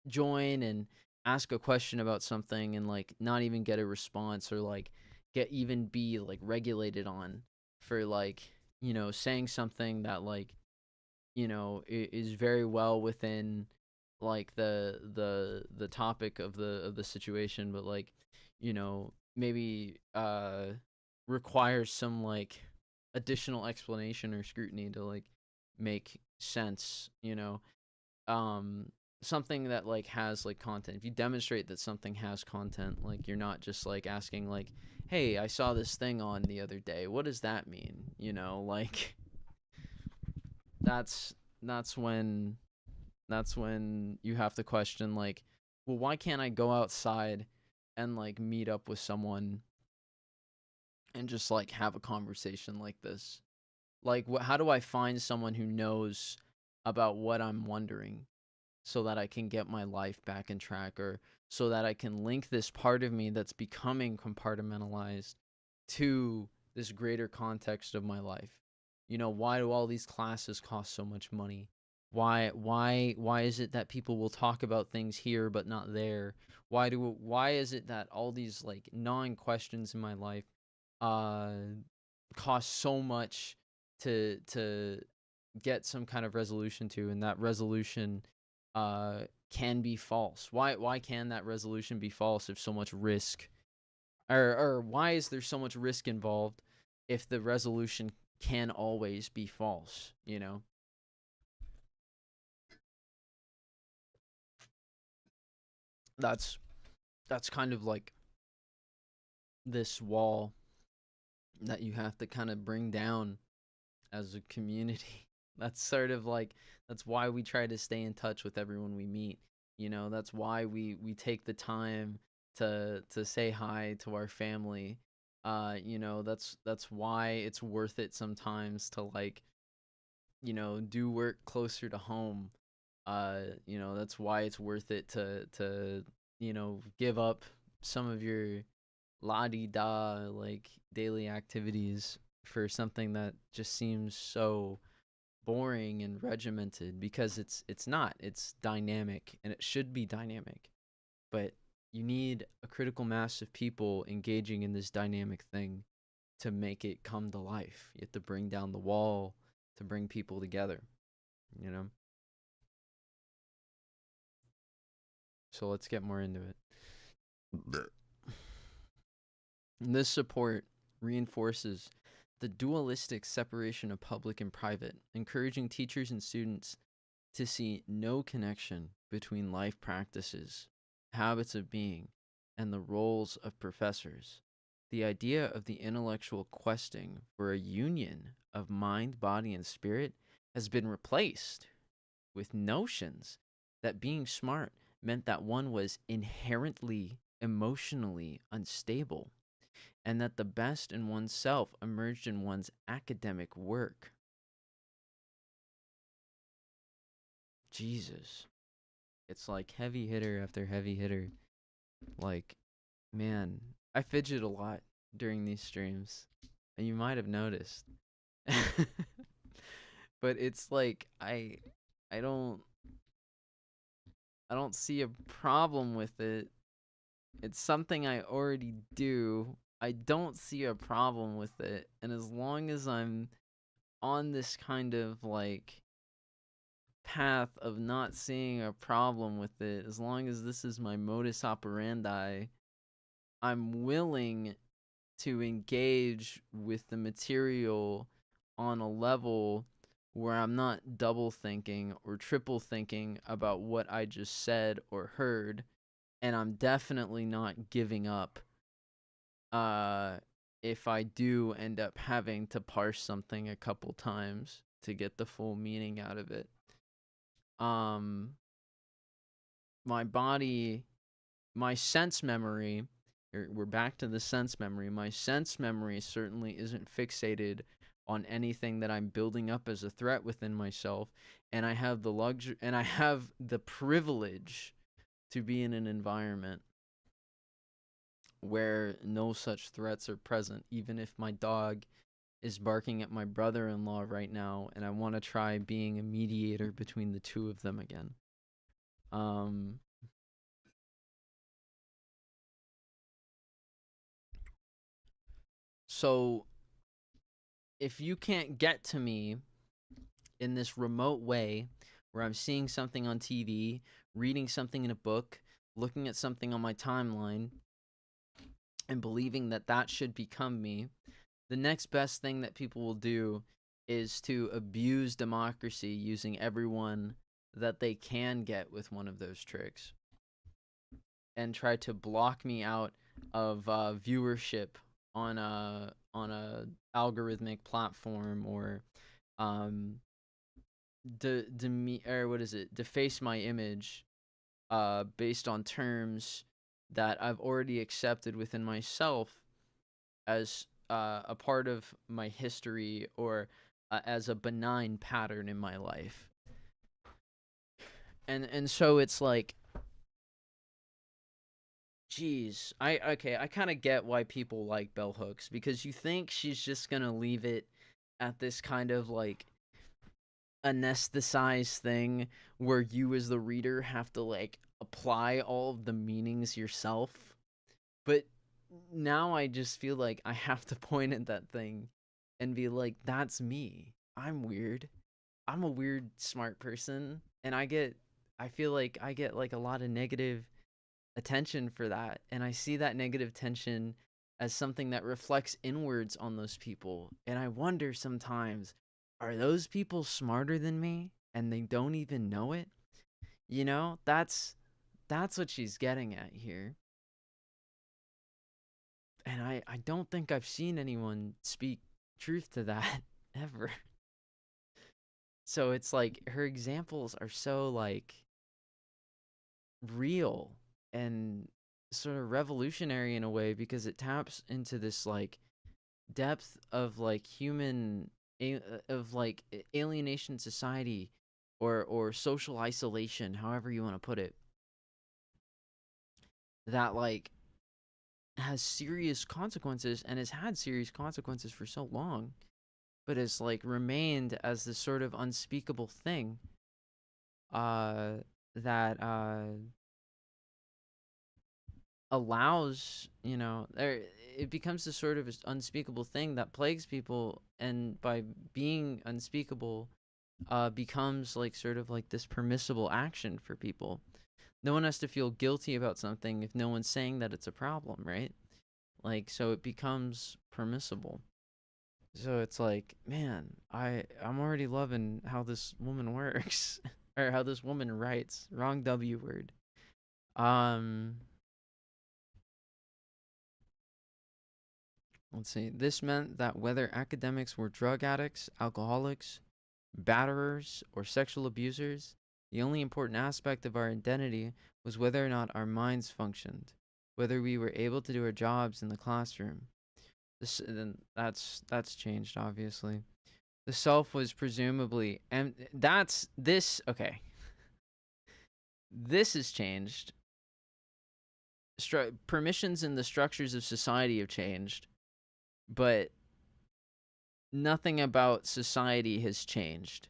join and ask a question about something and like not even get a response, or like get even be like regulated on for like, saying something that like, is very well within like the topic of the situation, but like, maybe requires some like additional explanation or scrutiny to like make sense, um something that like has like content. If you demonstrate that something has content, like you're not just like asking like, hey, I saw this thing on the other day, what does that mean, like that's that's when that's when you have to question like, well, why can't I go outside and like meet up with someone and just like have a conversation like this? Like, how do I find someone who knows about what I'm wondering, so that I can get my life back in track, or so that I can link this part of me that's becoming compartmentalized to this greater context of my life? Why do all these classes cost so much money? Why is it that people will talk about things here but not there? Why is it that all these like gnawing questions in my life uh cost so much to get some kind of resolution to, and that resolution can be false? Why can that resolution be false if so much risk, or why is there so much risk involved if the resolution can always be false? That's kind of like this wall that you have to kind of bring down as a community. That's sort of like, that's why we try to stay in touch with everyone we meet. That's why we take the time to say hi to our family. That's why it's worth it sometimes to like, do work closer to home. That's why it's worth it to give up some of your la di da like daily activities for something that just seems so boring and regimented, because it's not. It's dynamic, and it should be dynamic, but you need a critical mass of people engaging in this dynamic thing to make it come to life. You have to bring down the wall to bring people together, you know so let's get more into it. And this support reinforces the dualistic separation of public and private, encouraging teachers and students to see no connection between life practices, habits of being, and the roles of professors. The idea of the intellectual questing for a union of mind, body, and spirit has been replaced with notions that being smart meant that one was inherently emotionally unstable, and that the best in oneself emerged in one's academic work. Jesus. It's like heavy hitter after heavy hitter. Like, man, I fidget a lot during these streams, and you might have noticed. But it's like I don't I don't see a problem with it. It's something I already do. I don't see a problem with it. And as long as I'm on this kind of like path of not seeing a problem with it, as long as this is my modus operandi, I'm willing to engage with the material on a level where I'm not double thinking or triple thinking about what I just said or heard, and I'm definitely not giving up if I do end up having to parse something a couple times to get the full meaning out of it. My body, my sense memory, we're back to the sense memory. My sense memory certainly isn't fixated on anything that I'm building up as a threat within myself, and I have the luxury and I have the privilege to be in an environment where no such threats are present, even if my dog is barking at my brother-in-law right now and I want to try being a mediator between the two of them again. So if you can't get to me in this remote way where I'm seeing something on TV, reading something in a book, looking at something on my timeline, and believing that that should become me, the next best thing that people will do is to abuse democracy using everyone that they can get with one of those tricks and try to block me out of viewership on a algorithmic platform, or deface my image based on terms that I've already accepted within myself as a part of my history, or as a benign pattern in my life. And so it's like, geez, I kind of get why people like bell hooks, because you think she's just gonna leave it at this kind of like anesthetized thing where you as the reader have to like apply all of the meanings yourself. But now I just feel like I have to point at that thing and be like, that's me. I'm weird. I'm a weird smart person, and I feel like I get like a lot of negative attention for that, and I see that negative tension as something that reflects inwards on those people. And I wonder sometimes, are those people smarter than me and they don't even know it? You know, that's what she's getting at here. And I don't think I've seen anyone speak truth to that ever. So it's like her examples are so like real and sort of revolutionary in a way, because it taps into this like depth of like human of like alienation society, or social isolation, however you want to put it, that like has serious consequences and has had serious consequences for so long, but has like remained as this sort of unspeakable thing uh that allows, it becomes this sort of unspeakable thing that plagues people, and by being unspeakable becomes like sort of like this permissible action for people. No one has to feel guilty about something if no one's saying that it's a problem, right? Like, so it becomes permissible. So it's like, man, I'm already loving how this woman works or how this woman writes. Wrong W word. Um let's see. This meant that whether academics were drug addicts, alcoholics, batterers, or sexual abusers, the only important aspect of our identity was whether or not our minds functioned, whether we were able to do our jobs in the classroom. Then that's changed, obviously. The self was presumably, and that's this. Okay, this has changed. Permissions in the structures of society have changed, but nothing about society has changed.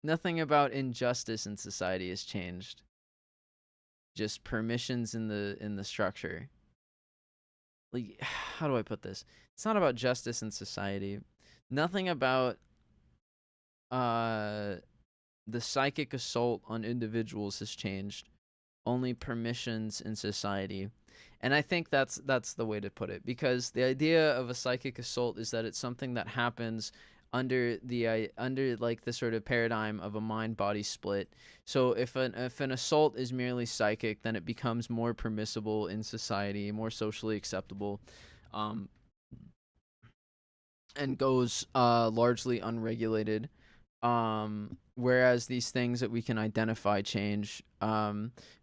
Nothing about injustice in society has changed. Just permissions in the structure. Like, how do I put this? It's not about justice in society. Nothing about uh the psychic assault on individuals has changed. Only permissions in society. And I think that's the way to put it, because the idea of a psychic assault is that it's something that happens under like the sort of paradigm of a mind body split. So if an assault is merely psychic, then it becomes more permissible in society, more socially acceptable, um, and goes largely unregulated. Whereas these things that we can identify change,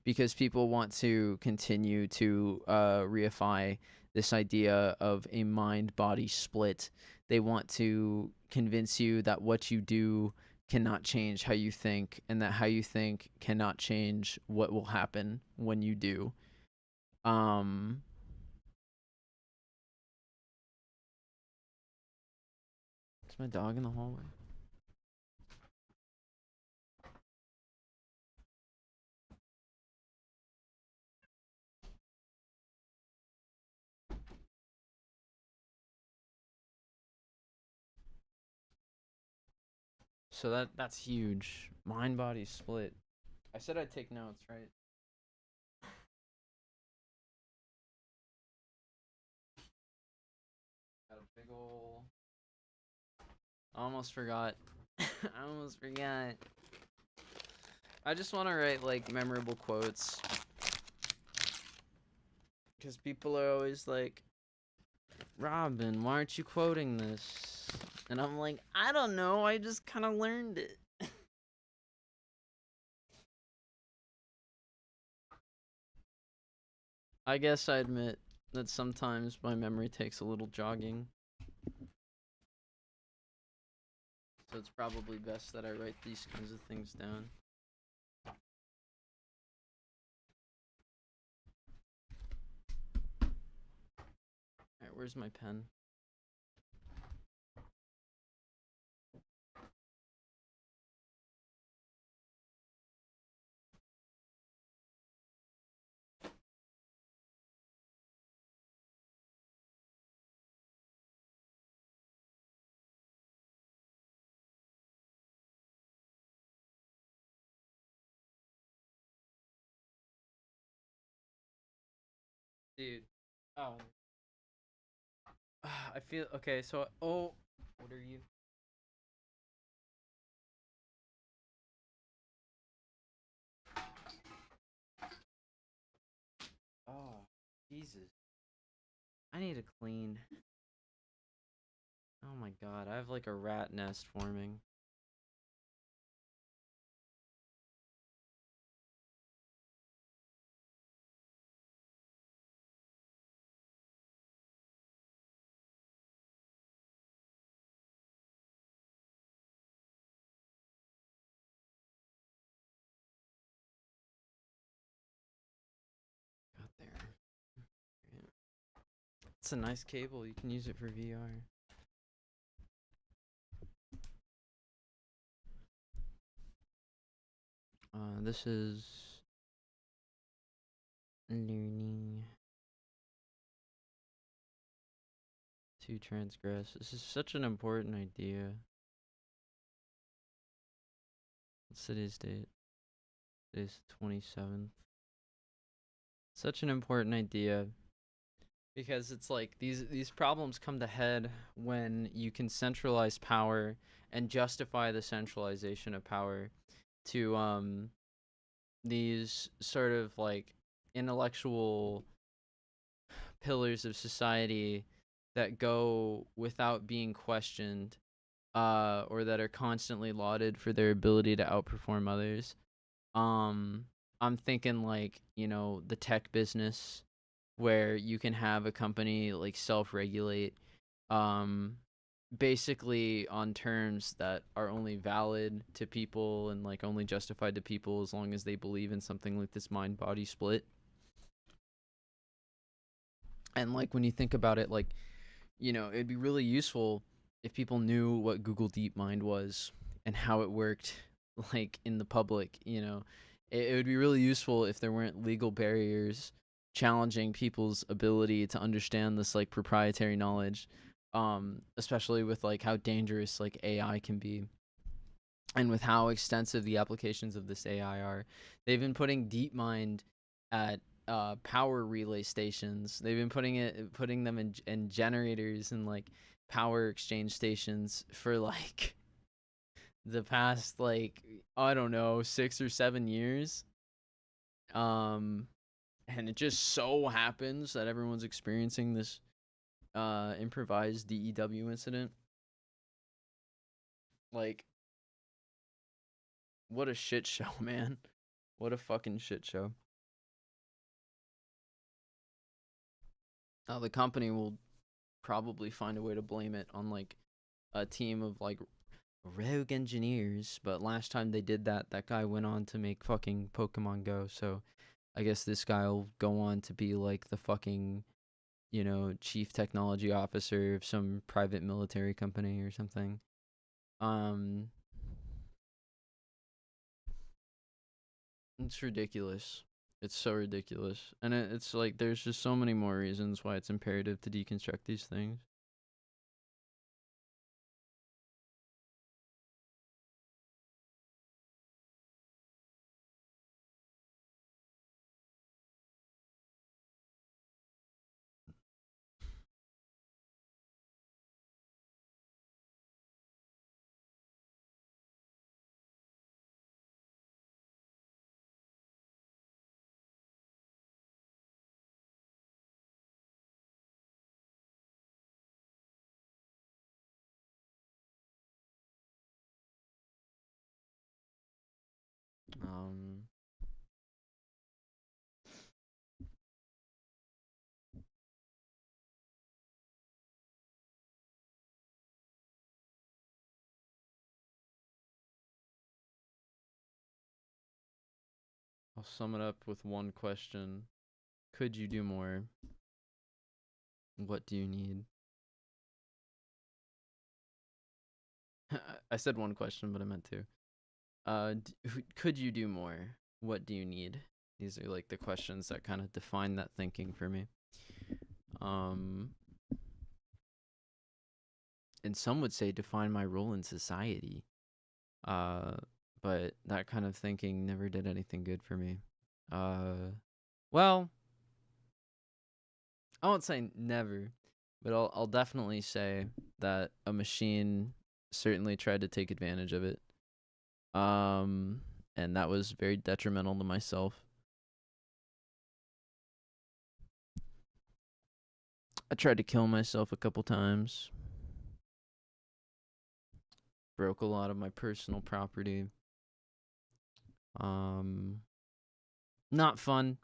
because people want to continue to reify this idea of a mind body split. They want to convince you that what you do cannot change how you think, and that how you think cannot change what will happen when you do. Um, is my dog in the hallway? So that's huge. Mind body split. I said I'd take notes, right? Got a big ol' I almost forgot. I almost forgot. I just want to write like memorable quotes, because people are always like, Robin, why aren't you quoting this? And I'm like, I don't know. I just kind of learned it. I guess I admit that sometimes my memory takes a little jogging. So it's probably best that I write these kinds of things down. Alright, where's my pen? Dude. Oh. I feel okay, so what are you? Oh, Jesus. I need to clean. Oh my god, I have like a rat nest forming. Got there. It's a nice cable. You can use it for VR. This is learning to transgress. This is such an important idea. What's today's date? Today's 27th. Such an important idea. because it's like these problems come to head when you can centralize power and justify the centralization of power to these sort of like intellectual pillars of society that go without being questioned, or that are constantly lauded for their ability to outperform others. um I'm thinking like, the tech business, where you can have a company like self-regulate, um basically on terms that are only valid to people and like only justified to people as long as they believe in something like this mind body split. And like when you think about it, like, it'd be really useful if people knew what Google DeepMind was and how it worked, like in the public. It would be really useful if there weren't legal barriers challenging people's ability to understand this like proprietary knowledge, especially with like how dangerous like AI can be and with how extensive the applications of this AI are. They've been putting DeepMind at power relay stations. They've been putting them in generators and like power exchange stations for like the past like, I don't know, 6 or 7 years. Um, and it just so happens that everyone's experiencing this improvised DEW incident. Like, what a shit show, man. What a fucking shit show. The company will probably find a way to blame it on like a team of like rogue engineers, but last time they did that, that guy went on to make fucking Pokemon Go. So I guess this guy will go on to be like the fucking, chief technology officer of some private military company or something. Um, it's ridiculous. It's so ridiculous, and it's like there's just so many more reasons why it's imperative to deconstruct these things. Um, I'll sum it up with one question: could you do more? What do you need? I said one question, but I meant two. Could you do more? What do you need? These are like the questions that kind of define that thinking for me. Um, and some would say define my role in society. Uh, but that kind of thinking never did anything good for me. Well, I won't say never, but I'll definitely say that a machine certainly tried to take advantage of it. Um, and that was very detrimental to myself. I tried to kill myself a couple times. Broke a lot of my personal property. Um, Not fun.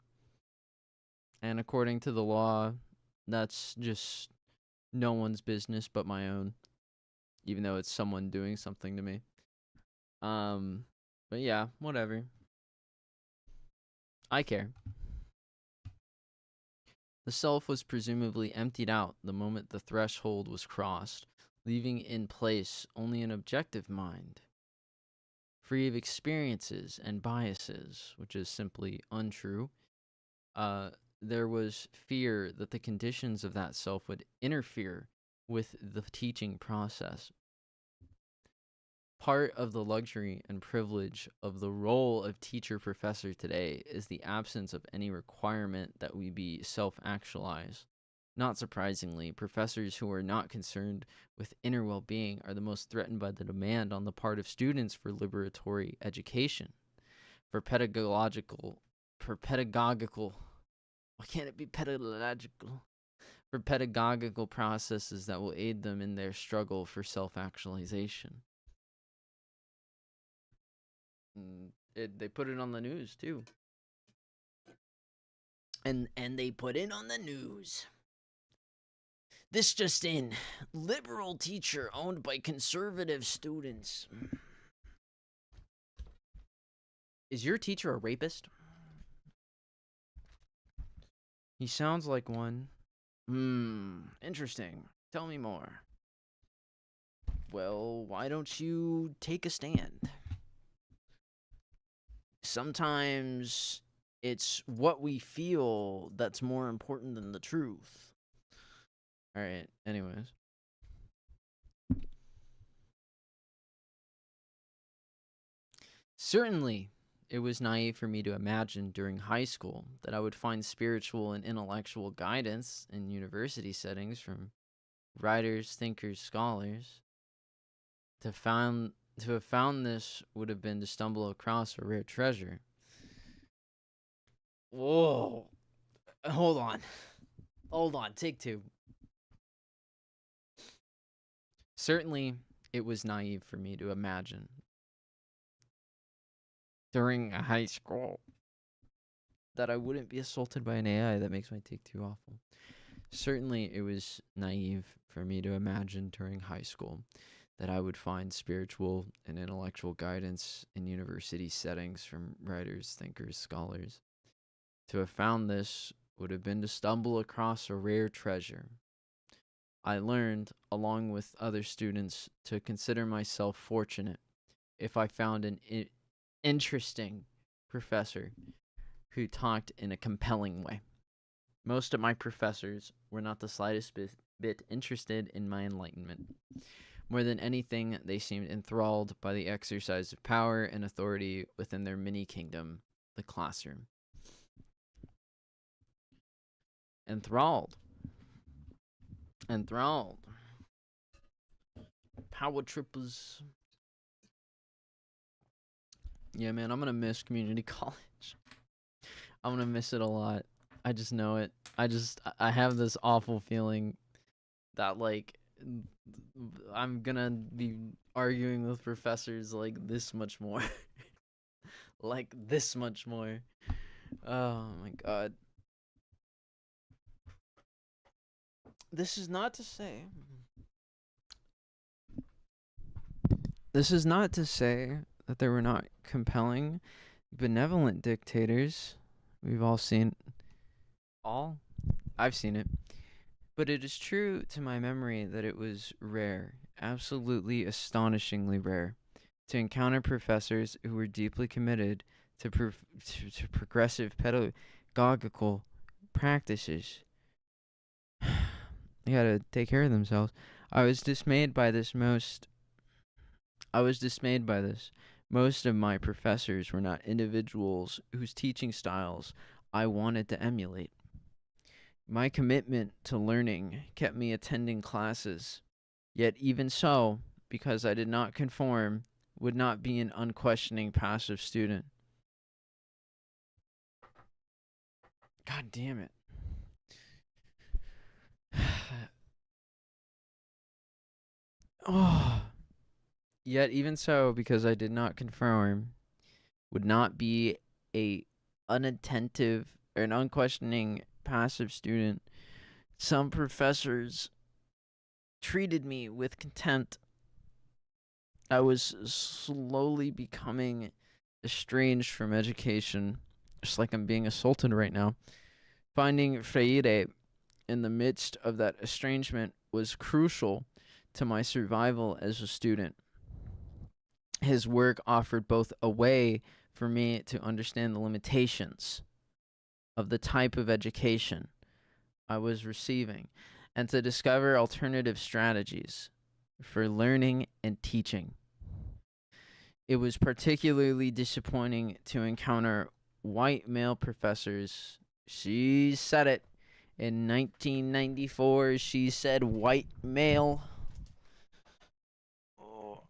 And according to the law, that's just no one's business but my own, even though it's someone doing something to me. Um, but yeah, whatever. I care. The self was presumably emptied out the moment the threshold was crossed, leaving in place only an objective mind, free of experiences and biases, which is simply untrue. Uh, there was fear that the conditions of that self would interfere with the teaching process. Part of the luxury and privilege of the role of teacher professor today is the absence of any requirement that we be self actualized. Not surprisingly, professors who are not concerned with inner well-being are the most threatened by the demand on the part of students for liberatory education, for pedagogical, why can't it be pedagogical? For pedagogical processes that will aid them in their struggle for self-actualization. They put it on the news too. And they put it on the news. This just in. Liberal teacher owned by conservative students. Is your teacher a rapist? He sounds like one. Interesting. Tell me more. Well, why don't you take a stand? Sometimes it's what we feel that's more important than the truth. All right, anyways. Certainly, it was naive for me to imagine during high school that I would find spiritual and intellectual guidance in university settings from writers, thinkers, scholars. To have found this would have been to stumble across a rare treasure. Whoa. Hold on, take two. Certainly, it was naive for me to imagine during high school that I wouldn't be assaulted by an AI. That makes my take two awful. Certainly, it was naive for me to imagine during high school that I would find spiritual and intellectual guidance in university settings from writers, thinkers, scholars. To have found this would have been to stumble across a rare treasure. I learned, along with other students, to consider myself fortunate if I found an interesting professor who talked in a compelling way. Most of my professors were not the slightest bit interested in my enlightenment. More than anything, they seemed enthralled by the exercise of power and authority within their mini-kingdom, the classroom. Enthralled. Power trippers. Yeah, man, I'm gonna miss community college. I'm gonna miss it a lot. I just know it. I have this awful feeling that, like, I'm gonna be arguing with professors like this much more. Like this much more. Oh my god. This is not to say that there were not compelling, benevolent dictators. We've all seen I've seen it. But it is true to my memory that it was rare, absolutely astonishingly rare, to encounter professors who were deeply committed to progressive pedagogical practices. They gotta take care of themselves. I was dismayed by this. Most of my professors were not individuals whose teaching styles I wanted to emulate. My commitment to learning kept me attending classes, yet even so, because I did not conform, would not be an unquestioning passive student. God damn it. Oh. Yet even so, because I did not conform, would not be a unattentive or an unquestioning passive student. Some professors treated me with contempt. I was slowly becoming estranged from education, just like I'm being assaulted right now. Finding Freire in the midst of that estrangement was crucial to my survival as a student. His work offered both a way for me to understand the limitations of the type of education I was receiving and to discover alternative strategies for learning and teaching. It was particularly disappointing to encounter white male professors, she said it, In 1994, she said white male. Oh.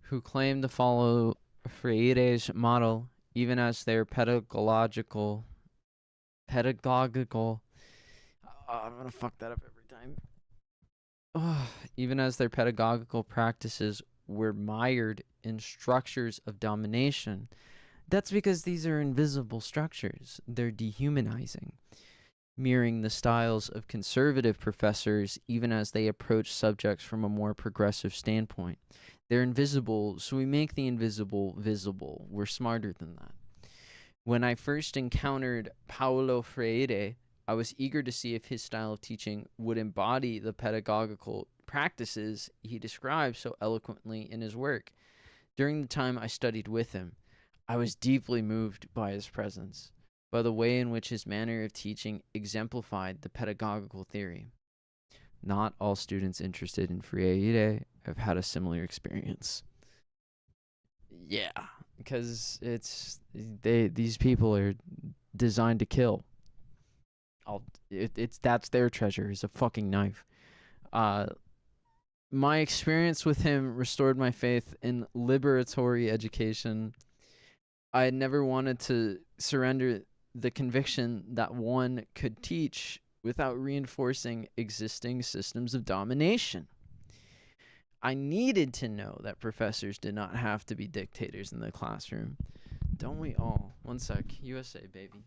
Who claim to follow Freire's model even as their pedagogical I'm gonna fuck that up every time. Even as their pedagogical practices were mired in structures of domination. That's because these are invisible structures. They're dehumanizing, mirroring the styles of conservative professors even as they approach subjects from a more progressive standpoint. They're invisible, so we make the invisible visible. We're smarter than that. When I first encountered Paulo Freire, I was eager to see if his style of teaching would embody the pedagogical practices he describes so eloquently in his work. During the time I studied with him, I was deeply moved by his presence, by the way in which his manner of teaching exemplified the pedagogical theory. Not all students interested in Freire have had a similar experience. Yeah, because these people are designed to kill. It's that's their treasure is a fucking knife. Uh, my experience with him restored my faith in liberatory education. I had never wanted to surrender the conviction that one could teach without reinforcing existing systems of domination. I needed to know that professors did not have to be dictators in the classroom. Don't we all? One sec. USA, baby.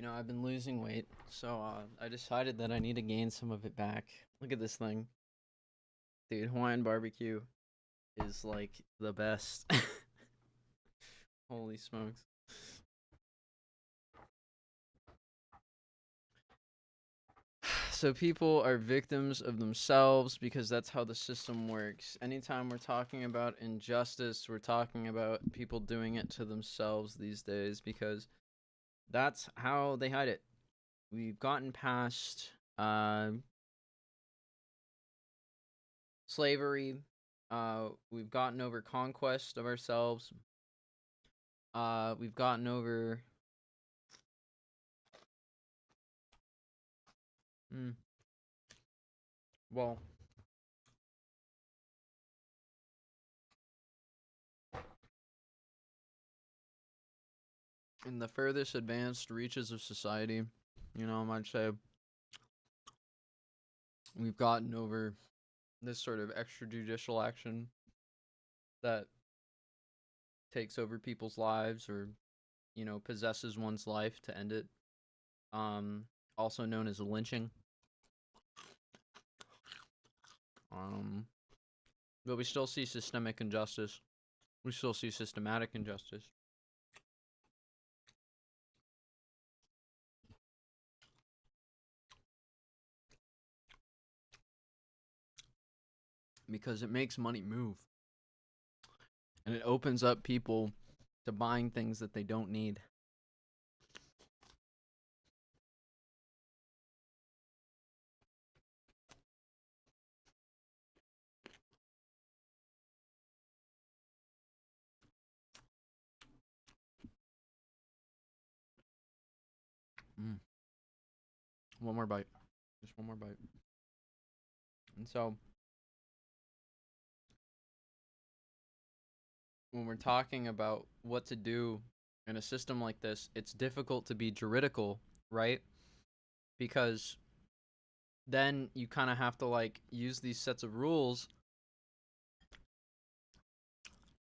I've been losing weight, so I decided that I need to gain some of it back. Look at this thing. Dude, Hawaiian barbecue is like the best. Holy smokes. So people are victims of themselves because that's how the system works. Anytime we're talking about injustice, we're talking about people doing it to themselves these days because that's how they hide it. We've gotten past slavery. We've gotten over conquest of ourselves. We've gotten over. Well, in the furthest advanced reaches of society, I might say we've gotten over this sort of extrajudicial action that takes over people's lives or, possesses one's life to end it. Also known as lynching. But we still see systemic injustice. We still see systematic injustice. Because it makes money move. And it opens up people to buying things that they don't need. One more bite. Just one more bite. And so, when we're talking about what to do in a system like this, it's difficult to be juridical, right? Because then you kind of have to like use these sets of rules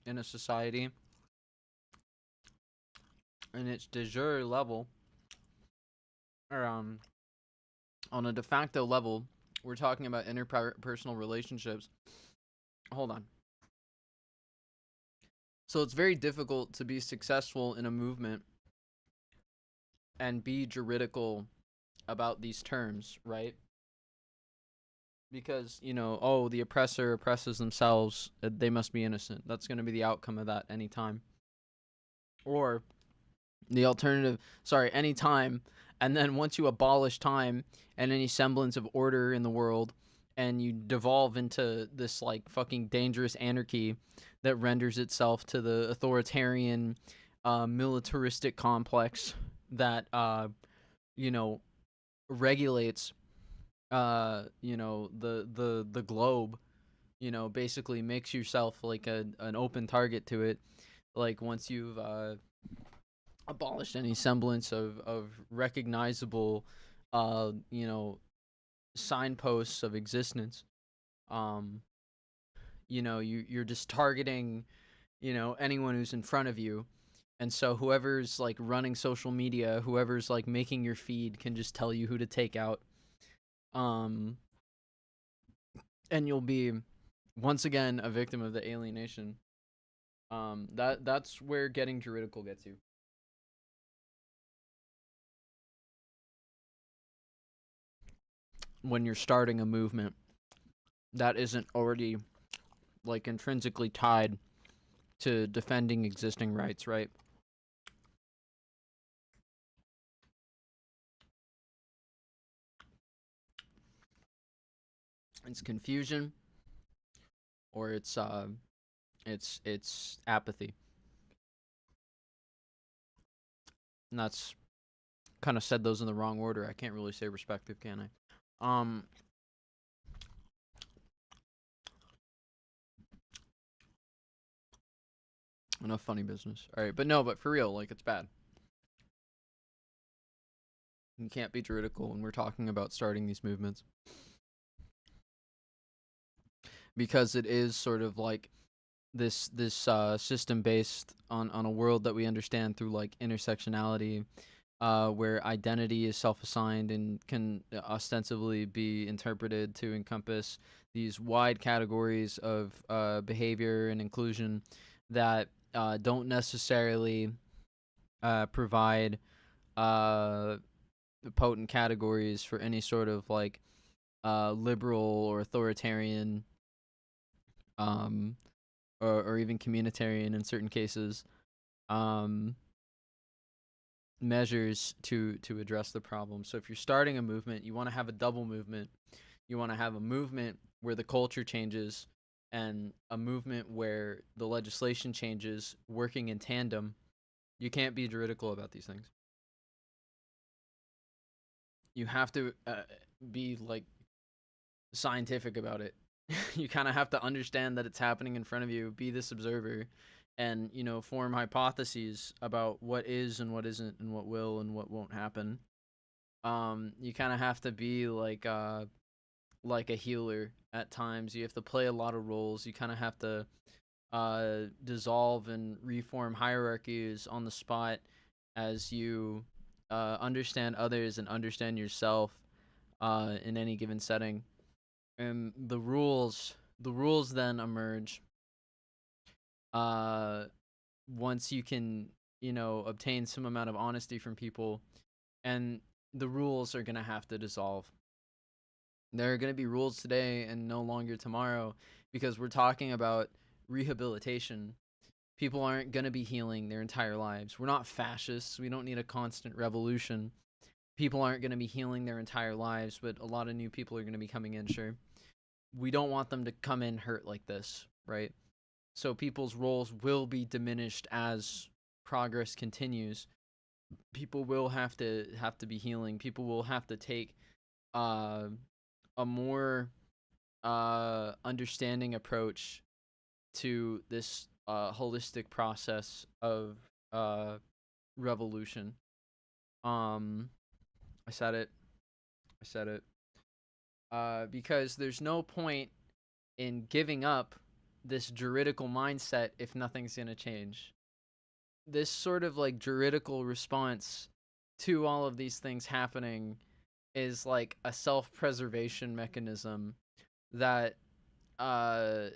in a society and its de jure level or on a de facto level. We're talking about interpersonal relationships. Hold on. So it's very difficult to be successful in a movement and be juridical about these terms, right? Because, the oppressor oppresses themselves, they must be innocent. That's going to be the outcome of that anytime. Or the alternative, anytime, and then once you abolish time and any semblance of order in the world, and you devolve into this like fucking dangerous anarchy that renders itself to the authoritarian, militaristic complex that regulates the globe, basically makes yourself like an open target to it. Like once you've abolished any semblance of recognizable signposts of existence, you're just targeting anyone who's in front of you. And so whoever's like running social media, whoever's like making your feed can just tell you who to take out. And you'll be once again a victim of the alienation. That's where getting juridical gets you. When you're starting a movement that isn't already like intrinsically tied to defending existing rights, right? It's confusion or it's apathy. And that's kind of said those in the wrong order. I can't really say respective, can I? Enough funny business. All right, but for real, like it's bad. You can't be juridical when we're talking about starting these movements. Because it is sort of like this system based on a world that we understand through like intersectionality, where identity is self-assigned and can ostensibly be interpreted to encompass these wide categories of behavior and inclusion that don't necessarily provide uh, potent categories for any sort of like liberal or authoritarian um, or even communitarian in certain cases um, measures to address the problem. So if you're starting a movement, you want to have a double movement. You want to have a movement where the culture changes and a movement where the legislation changes working in tandem. You can't be juridical about these things. You have to be like scientific about it. You kind of have to understand that it's happening in front of you, be this observer, and form hypotheses about what is and what isn't and what will and what won't happen. You kind of have to be like a healer at times. You have to play a lot of roles. You kind of have to dissolve and reform hierarchies on the spot as you understand others and understand yourself in any given setting. And the rules then emerge uh, once you can obtain some amount of honesty from people, and the rules are gonna have to dissolve. There are gonna be rules today and no longer tomorrow because we're talking about rehabilitation. People aren't gonna be healing their entire lives. We're not fascists. We don't need a constant revolution. People aren't gonna be healing their entire lives, but a lot of new people are gonna be coming in. Sure, we don't want them to come in hurt like this, right? So people's roles will be diminished as progress continues. People will have to be healing. People will have to take uh, a more understanding approach to this holistic process of uh, revolution. Um, I said it. I said it. Because there's no point in giving up this juridical mindset if nothing's gonna change. This sort of like juridical response to all of these things happening is like a self-preservation mechanism that uh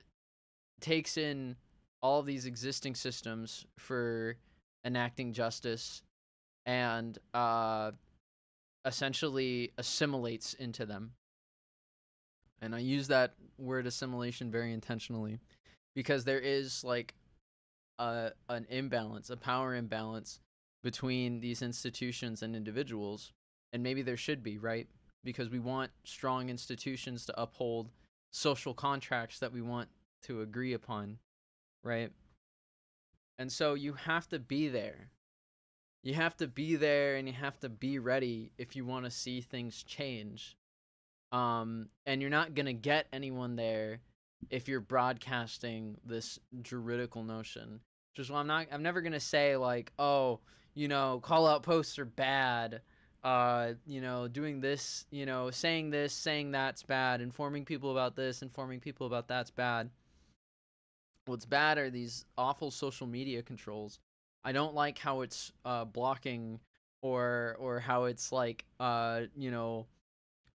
takes in all of these existing systems for enacting justice and essentially assimilates into them. And I use that word assimilation very intentionally because there is like an imbalance, a power imbalance between these institutions and individuals, and maybe there should be, right? Because we want strong institutions to uphold social contracts that we want to agree upon, right? And so you have to be there. You have to be there and you have to be ready if you want to see things change. And you're not going to get anyone there if you're broadcasting this juridical notion. Just well, I'm never going to say like, oh, call out posts are bad. Doing this, saying this, saying that's bad, informing people about this, informing people about that's bad. What's bad are these awful social media controls. I don't like how it's blocking or how it's like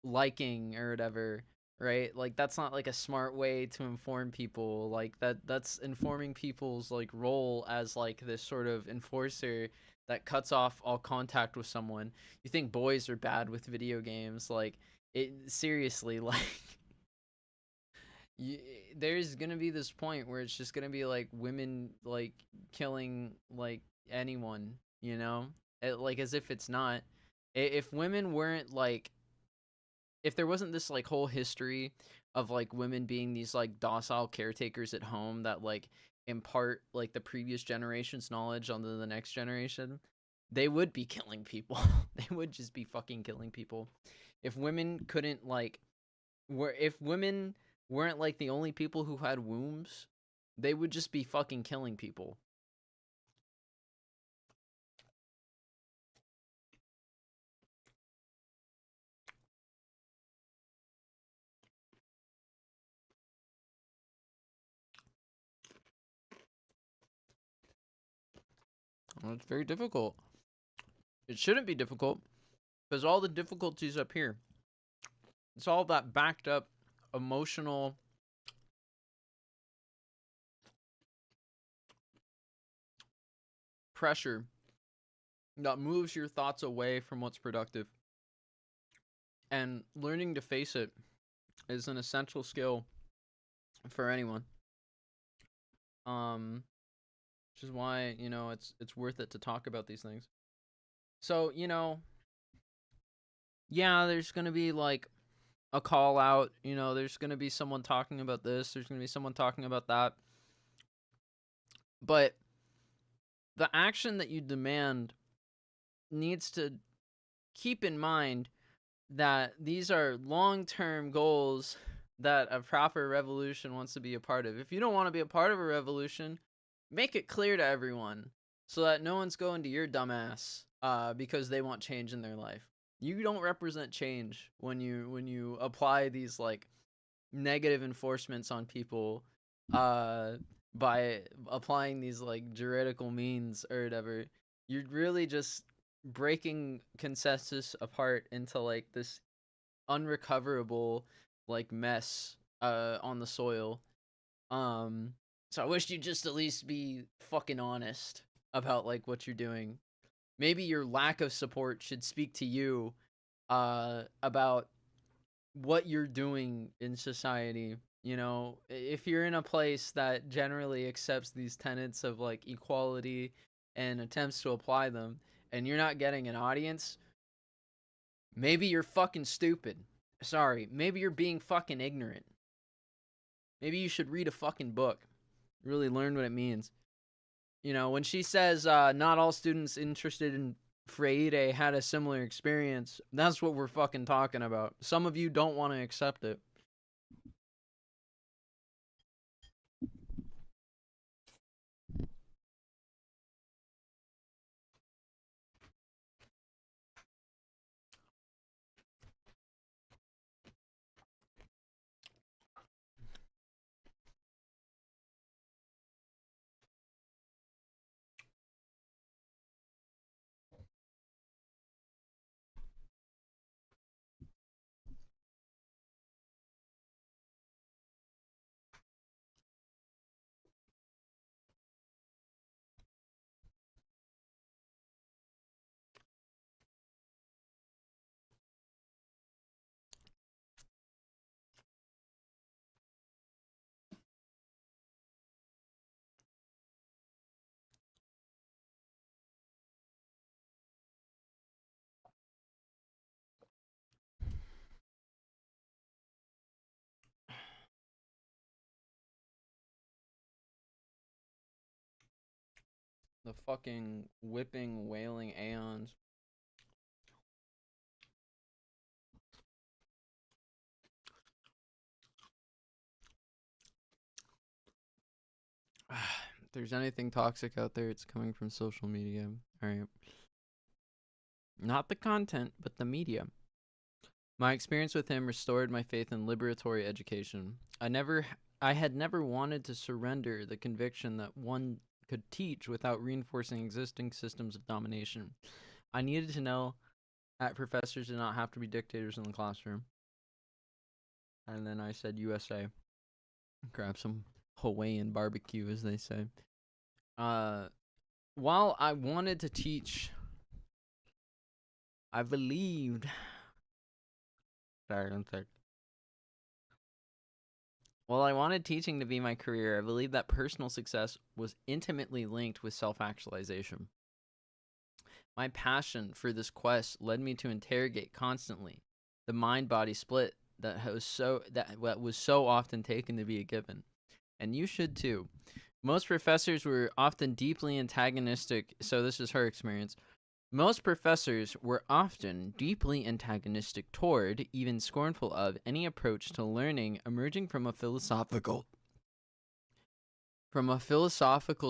liking or whatever, right? Like that's not like a smart way to inform people. Like that's informing people's like role as like this sort of enforcer that cuts off all contact with someone. You think boys are bad with video games? Like it seriously like you, there's gonna be this point where it's just gonna be like women like killing like anyone, like as if it's not. If women weren't like, if there wasn't this like whole history of like women being these like docile caretakers at home that like impart like the previous generation's knowledge onto the next generation, they would be killing people. They would just be fucking killing people. If women couldn't like if women weren't like the only people who had wombs, they would just be fucking killing people. Well, it's very difficult. It shouldn't be difficult because all the difficulties up here. It's all that backed up emotional pressure that moves your thoughts away from what's productive. And learning to face it is an essential skill for anyone. Which is why, it's worth it to talk about these things. So, yeah, there's going to be like a call out, there's going to be someone talking about this, there's going to be someone talking about that. But the action that you demand needs to keep in mind that these are long-term goals that a proper revolution wants to be a part of. If you don't want to be a part of a revolution, make it clear to everyone so that no one's going to your dumbass because they want change in their life. You don't represent change when you apply these like negative enforcements on people by applying these like juridical means or whatever. You're really just breaking consensus apart into like this unrecoverable like mess on the soil. So I wish you'd just at least be fucking honest about like what you're doing. Maybe your lack of support should speak to you about what you're doing in society. If you're in a place that generally accepts these tenets of like equality and attempts to apply them, and you're not getting an audience, maybe you're fucking stupid. Sorry, maybe you're being fucking ignorant. Maybe you should read a fucking book. Really learn what it means. When she says not all students interested in Freire had a similar experience, that's what we're fucking talking about. Some of you don't want to accept it. The fucking whipping, wailing aeons. If there's anything toxic out there, it's coming from social media. Alright. Not the content, but the media. My experience with him restored my faith in liberatory education. I had never wanted to surrender the conviction that one could teach without reinforcing existing systems of domination. I needed to know that professors did not have to be dictators in the classroom. And then I said USA. Grab some Hawaiian barbecue, as they say. While I wanted to teach, I believed. Sorry, one sec. While I wanted teaching to be my career, I believed that personal success was intimately linked with self-actualization. My passion for this quest led me to interrogate constantly the mind-body split that was so often taken to be a given. And you should too. Most professors were often deeply antagonistic, so this is her experience. Most professors were often deeply antagonistic toward, even scornful of, any approach to learning emerging from a philosophical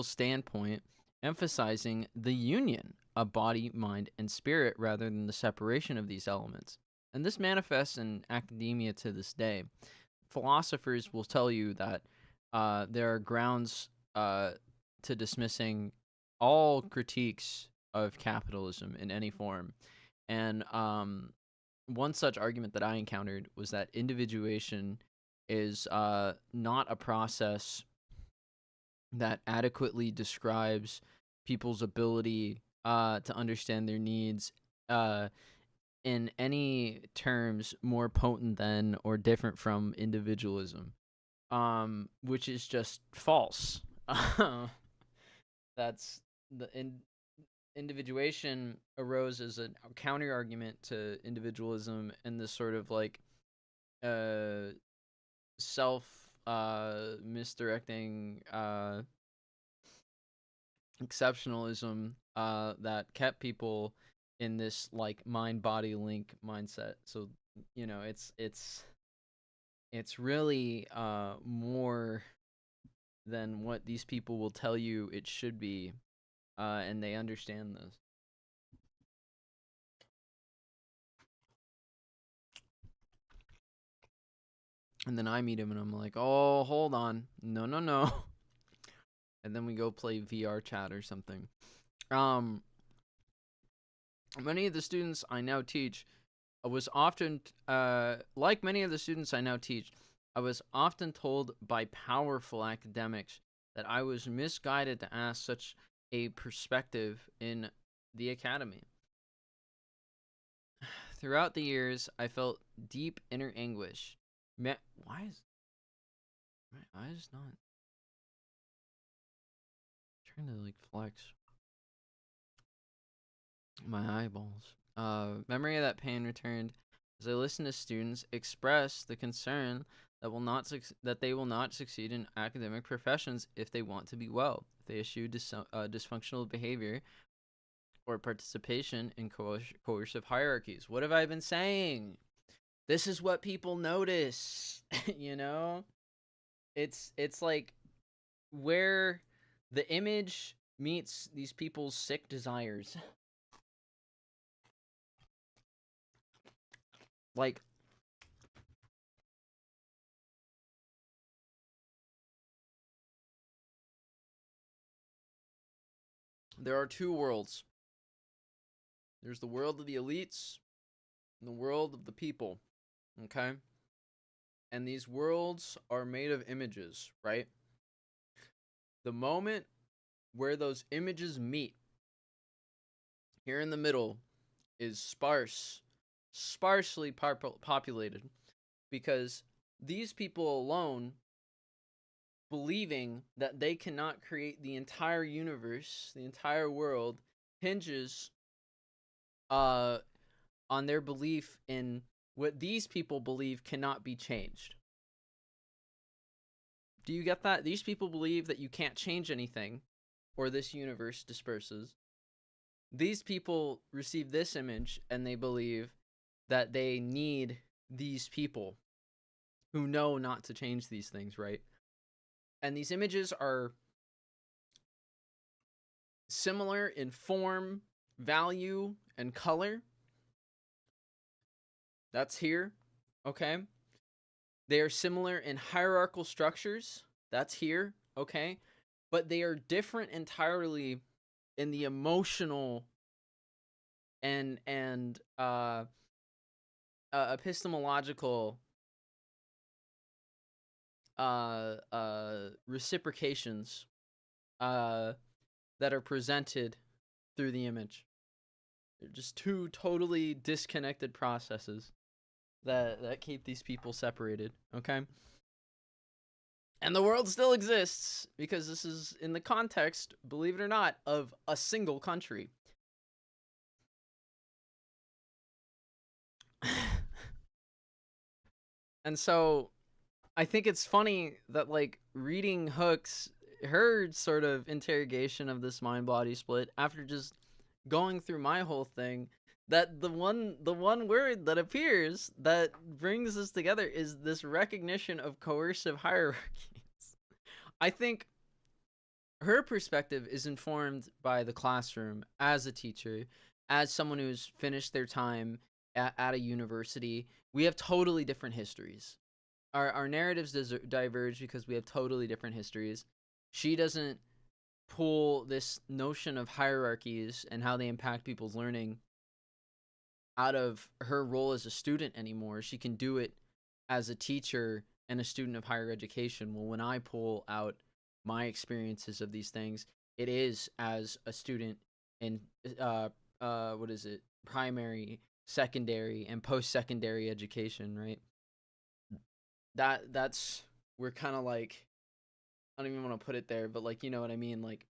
standpoint, emphasizing the union of body, mind, and spirit rather than the separation of these elements. And this manifests in academia to this day. Philosophers will tell you that there are grounds to dismissing all critiques of capitalism in any form. And one such argument that I encountered was that individuation is not a process that adequately describes people's ability to understand their needs uh, in any terms more potent than or different from individualism, which is just false. That's individuation arose as a counter argument to individualism and this sort of like uh self misdirecting exceptionalism that kept people in this like mind body link mindset. So it's really more than what these people will tell you it should be, and they understand this. And then I meet him and I'm like, oh, hold on. No, no, no. And then we go play VR chat or something. Many of the students I now teach, I was often, like many of the students I now teach, I was often told by powerful academics that I was misguided to ask such a perspective in the academy. Throughout the years, I felt deep inner anguish. Why is my eyes not trying to like flex my eyeballs? Memory of that pain returned as I listened to students express the concern that they will not succeed in academic professions if they want to be well. If they eschew dysfunctional behavior or participation in coercive hierarchies. What have I been saying? This is what people notice. You know, it's like where the image meets these people's sick desires. Like, there are two worlds. There's the world of the elites and the world of the people. Okay? And these worlds are made of images, right? The moment where those images meet, here in the middle, is sparsely populated, because these people alone believing that they cannot create the entire universe, the entire world, hinges on their belief in what these people believe cannot be changed. Do you get that? These people believe that you can't change anything or this universe disperses. These people receive this image and they believe that they need these people who know not to change these things, right? And these images are similar in form, value, and color. That's here, okay? They are similar in hierarchical structures. That's here, okay? But they are different entirely in the emotional and epistemological reciprocations that are presented through the image. They're just two totally disconnected processes that keep these people separated, okay? And the world still exists because this is in the context, believe it or not, of a single country. And so I think it's funny that like reading her sort of interrogation of this mind body split after just going through my whole thing, that the one word that appears that brings us together is this recognition of coercive hierarchies. I think her perspective is informed by the classroom as a teacher, as someone who's finished their time at a university. We have totally different histories. Our narratives diverge because we have totally different histories. She doesn't pull this notion of hierarchies and how they impact people's learning out of her role as a student anymore. She can do it as a teacher and a student of higher education. Well, when I pull out my experiences of these things, it is as a student in what is it? Primary, secondary, and post-secondary education, right? That's we're kind of like, I don't even want to put it there, but like, you know what I mean? Like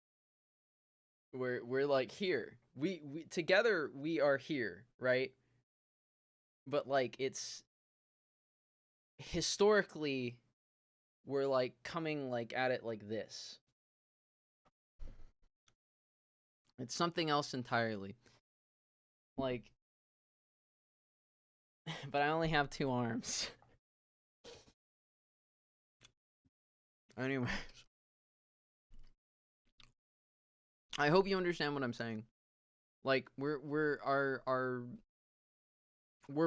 we're like here. We together we are here, right? But like it's historically we're like coming like at it like this. It's something else entirely. Like but I only have 2 arms. Anyway, I hope you understand what I'm saying. Like we're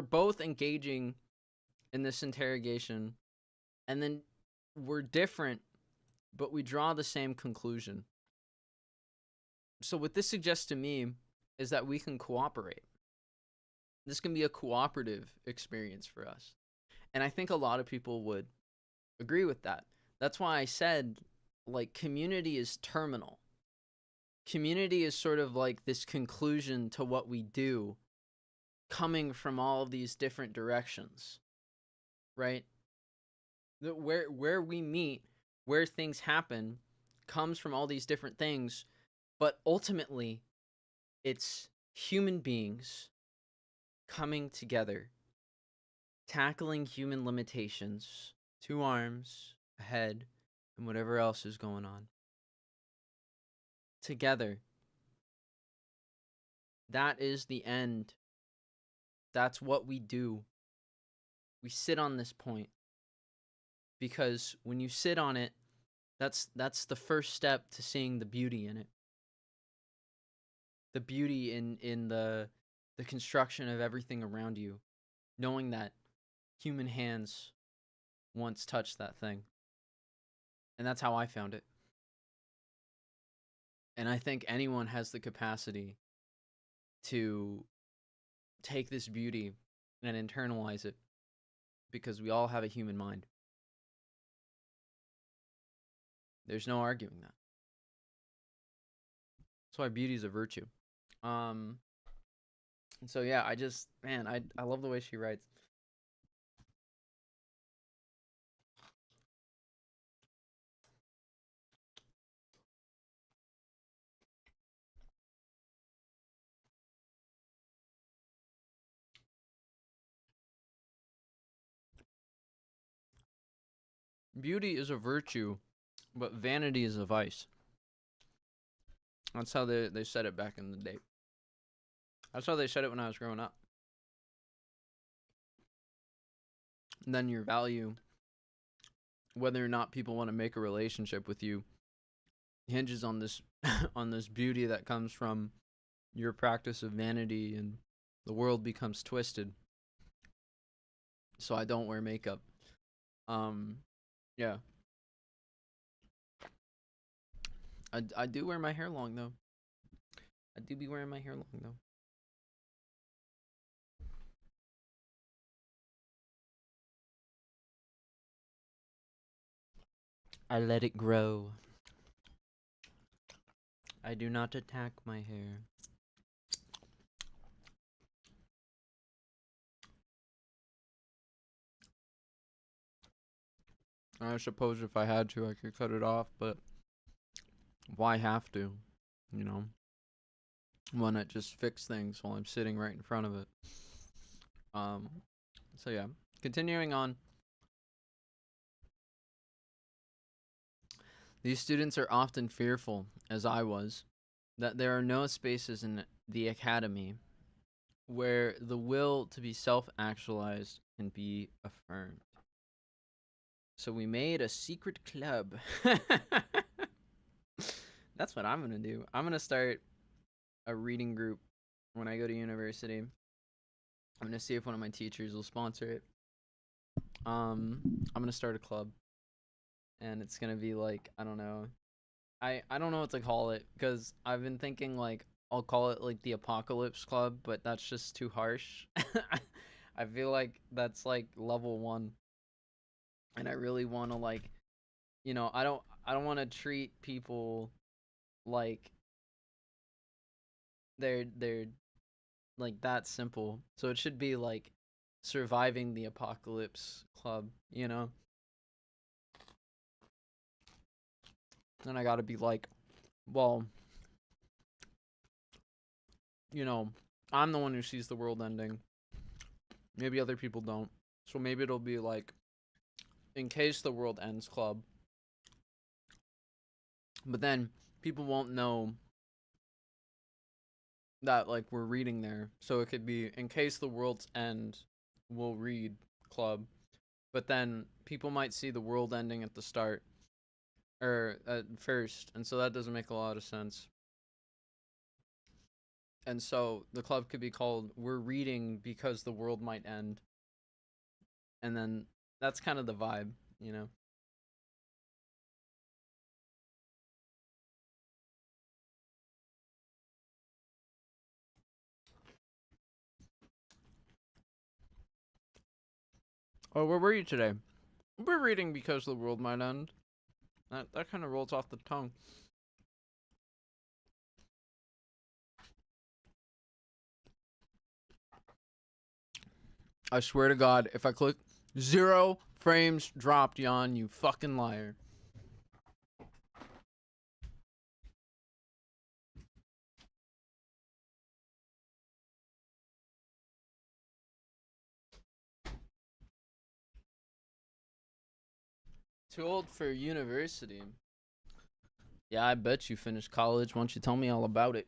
both engaging in this interrogation, and then we're different, but we draw the same conclusion. So what this suggests to me is that we can cooperate. This can be a cooperative experience for us. And I think a lot of people would agree with that. That's why I said, like, community is terminal. Community is sort of like this conclusion to what we do, coming from all of these different directions, right? Where we meet, where things happen, comes from all these different things, but ultimately, it's human beings coming together, tackling human limitations, 2 arms, a head, and whatever else is going on. Together. That is the end. That's what we do. We sit on this point. Because when you sit on it, that's the first step to seeing the beauty in it. The beauty in the construction of everything around you, knowing that human hands once touched that thing. And that's how I found it. And I think anyone has the capacity to take this beauty and internalize it, because we all have a human mind. There's no arguing that. That's why beauty is a virtue. And so yeah, I love the way she writes. Beauty is a virtue, but vanity is a vice. That's how they said it back in the day. That's how they said it when I was growing up. And then your value, whether or not people want to make a relationship with you, hinges on this on this beauty that comes from your practice of vanity, and the world becomes twisted. So I don't wear makeup. Yeah. I do wear my hair long though. I do be wearing my hair long though. I let it grow. I do not attack my hair. I suppose if I had to, I could cut it off, but why have to? You know? Why not just fix things while I'm sitting right in front of it? So yeah, continuing on. These students are often fearful, as I was, that there are no spaces in the academy where the will to be self-actualized can be affirmed. So we made a secret club. That's what I'm gonna do. I'm gonna start a reading group when I go to university. I'm gonna see if one of my teachers will sponsor it. I'm gonna start a club, and it's gonna be like, I don't know, I don't know what to call it because I've been thinking like I'll call it like the Apocalypse Club, but that's just too harsh. I feel like that's like level 1, and I really want to like, I don't want to treat people like they're like that simple. So it should be like surviving the apocalypse club, you know? And I got to be like, well, you know, I'm the one who sees the world ending. Maybe other people don't. So maybe it'll be like in case the world ends club. But then people won't know that like we're reading there. So it could be in case the world's end, we'll read club. But then people might see the world ending at the start or at first, and so that doesn't make a lot of sense. And so the club could be called "We're Reading Because the World Might End," and then that's kind of the vibe, you know. Oh, where were you today? We're reading because the world might end. That kind of rolls off the tongue. I swear to God, if I click 0 frames dropped, Jan, you fucking liar. Too old for university. Yeah, I bet you finished college. Why don't you tell me all about it?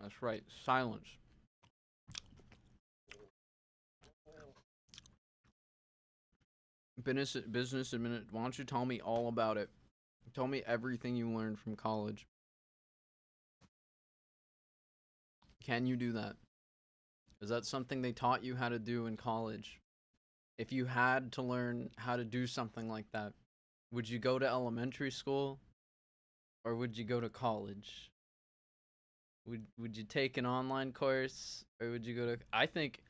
That's right, silence. Business admin. Why don't you tell me all about it? Tell me everything you learned from college. Can you do that? Is that something they taught you how to do in college? If you had to learn how to do something like that, would you go to elementary school or would you go to college? Would you take an online course or would you go to I think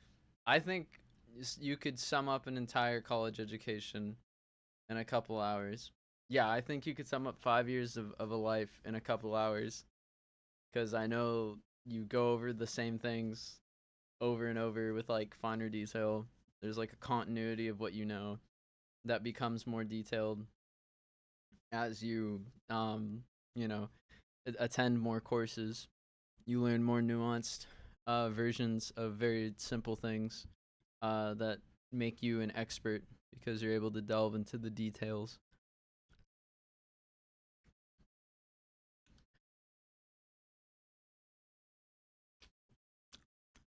you could sum up an entire college education in a couple hours. Yeah, I think you could sum up 5 years of a life in a couple hours because I know you go over the same things over and over with like finer detail. There's like a continuity of what you know that becomes more detailed as you you know attend more courses. You learn more nuanced versions of very simple things that make you an expert because you're able to delve into the details.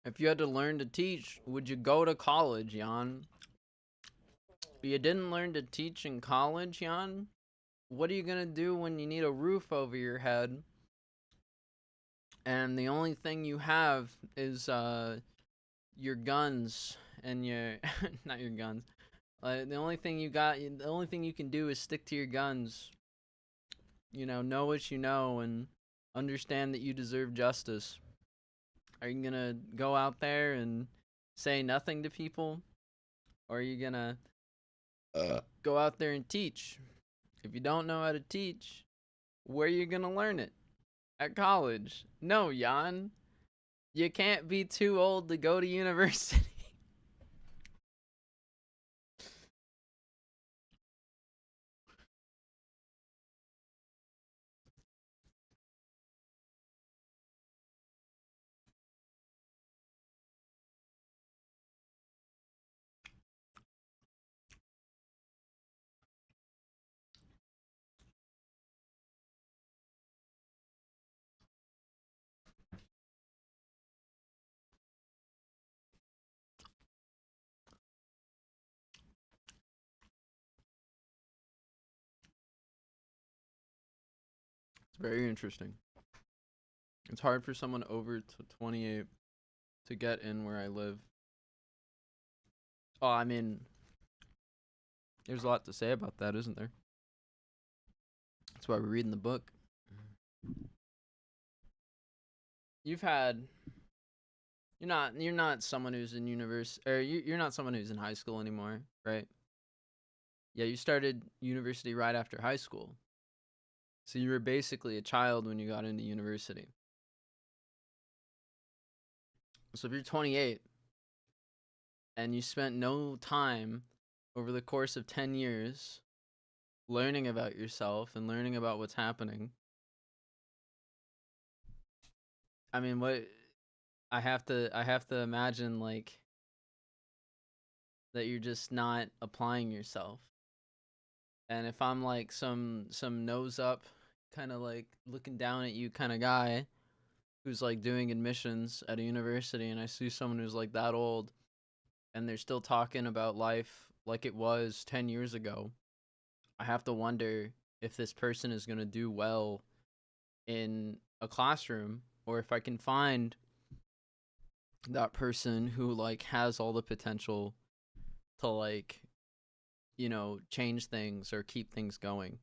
If you had to learn to teach, would you go to college, Jan? You didn't learn to teach in college, Jan? What are you gonna do when you need a roof over your head and the only thing you have is your guns and your not your guns. The only thing you can do is stick to your guns. Know what you know and understand that you deserve justice. Are you gonna go out there and say nothing to people, or are you gonna go out there and teach? If you don't know how to teach, where are you gonna learn it? At college? No, Jan. You can't be too old to go to university. Very interesting. It's hard for someone over 28 to get in where I live. Oh, I mean, there's a lot to say about that, isn't there? That's why we're reading the book. You've had you're not someone who's in university, or you're not someone who's in high school anymore, right? Yeah, you started university right after high school. So you were basically a child when you got into university. So if you're 28 and you spent no time over the course of 10 years learning about yourself and learning about what's happening, I mean, what I have to imagine, like, that you're just not applying yourself. And if I'm like some nose up, kind of like looking down at you kind of guy who's like doing admissions at a university, and I see someone who's like that old and they're still talking about life like it was 10 years ago, I have to wonder if this person is going to do well in a classroom, or if I can find that person who like has all the potential to, like, change things or keep things going.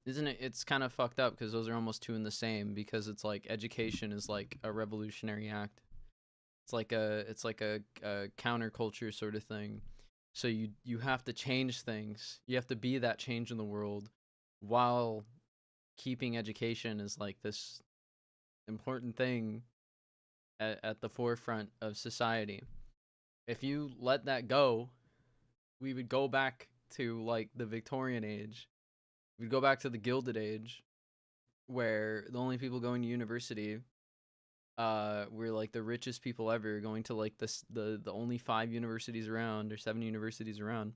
Isn't it? It's kind of fucked up because those are almost two in the same, because it's like education is like a revolutionary act. It's like a counterculture sort of thing. So you have to change things. You have to be that change in the world, while keeping education is like this important thing at the forefront of society. If you let that go, we would go back to like the Victorian age. We'd go back to the Gilded Age, where the only people going to university were like the richest people ever, going to like the only 5 universities around, or 7 universities around.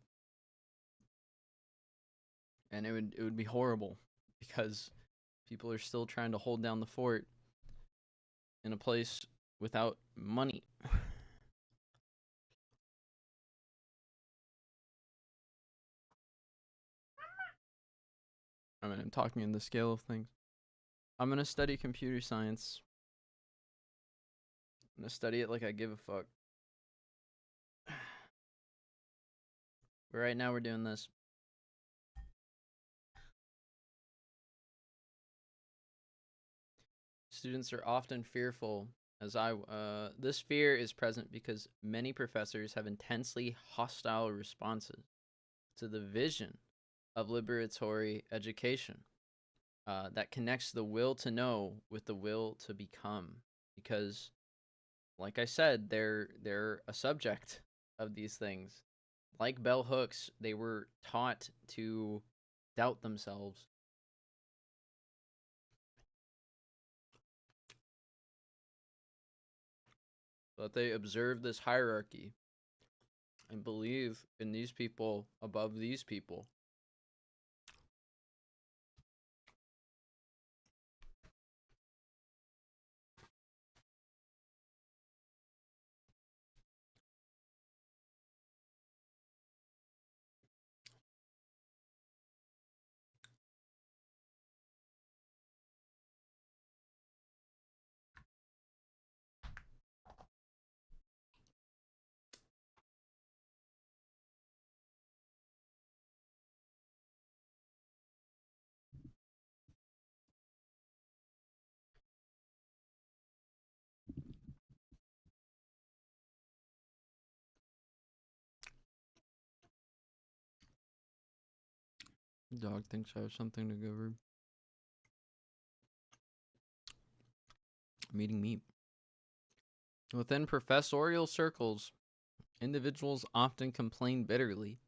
And it would be horrible, because people are still trying to hold down the fort in a place without money. I mean, I'm talking in the scale of things. I'm gonna study computer science. I'm gonna study it like I give a fuck. But right now we're doing this. Students are often fearful, this fear is present because many professors have intensely hostile responses to the vision of liberatory education that connects the will to know with the will to become. Because, like I said, they're a subject of these things. Like bell hooks, they were taught to doubt themselves. But they observe this hierarchy and believe in these people above these people. Dog thinks I have something to give her. I'm eating meat. Within professorial circles, individuals often complain bitterly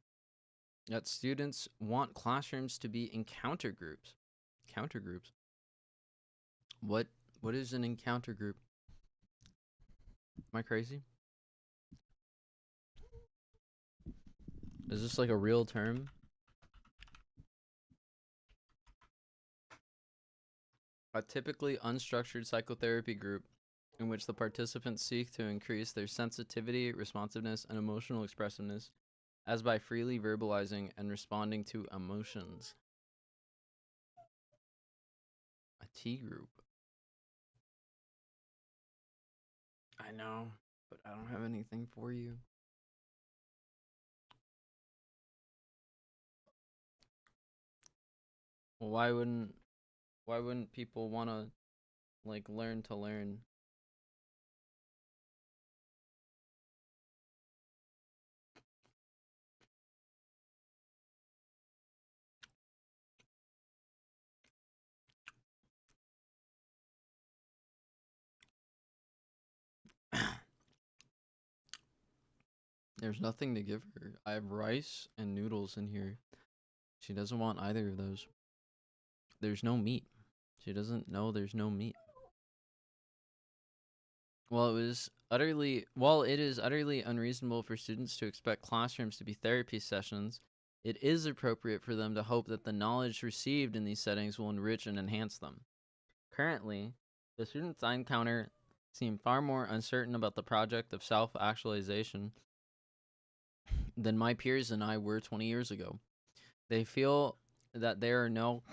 that students want classrooms to be encounter groups. Encounter groups? What what is an encounter group? Am I crazy? Is this like a real term? A typically unstructured psychotherapy group in which the participants seek to increase their sensitivity, responsiveness, and emotional expressiveness, as by freely verbalizing and responding to emotions. Tea group. I know, but I don't have anything for you. Well, why wouldn't people want to like learn to learn? There's nothing to give her. I have rice and noodles in here. She doesn't want either of those. There's no meat. She doesn't know there's no meat. While it is utterly unreasonable for students to expect classrooms to be therapy sessions, it is appropriate for them to hope that the knowledge received in these settings will enrich and enhance them. Currently, the students I encounter seem far more uncertain about the project of self-actualization than my peers and I were 20 years ago. They feel that there are no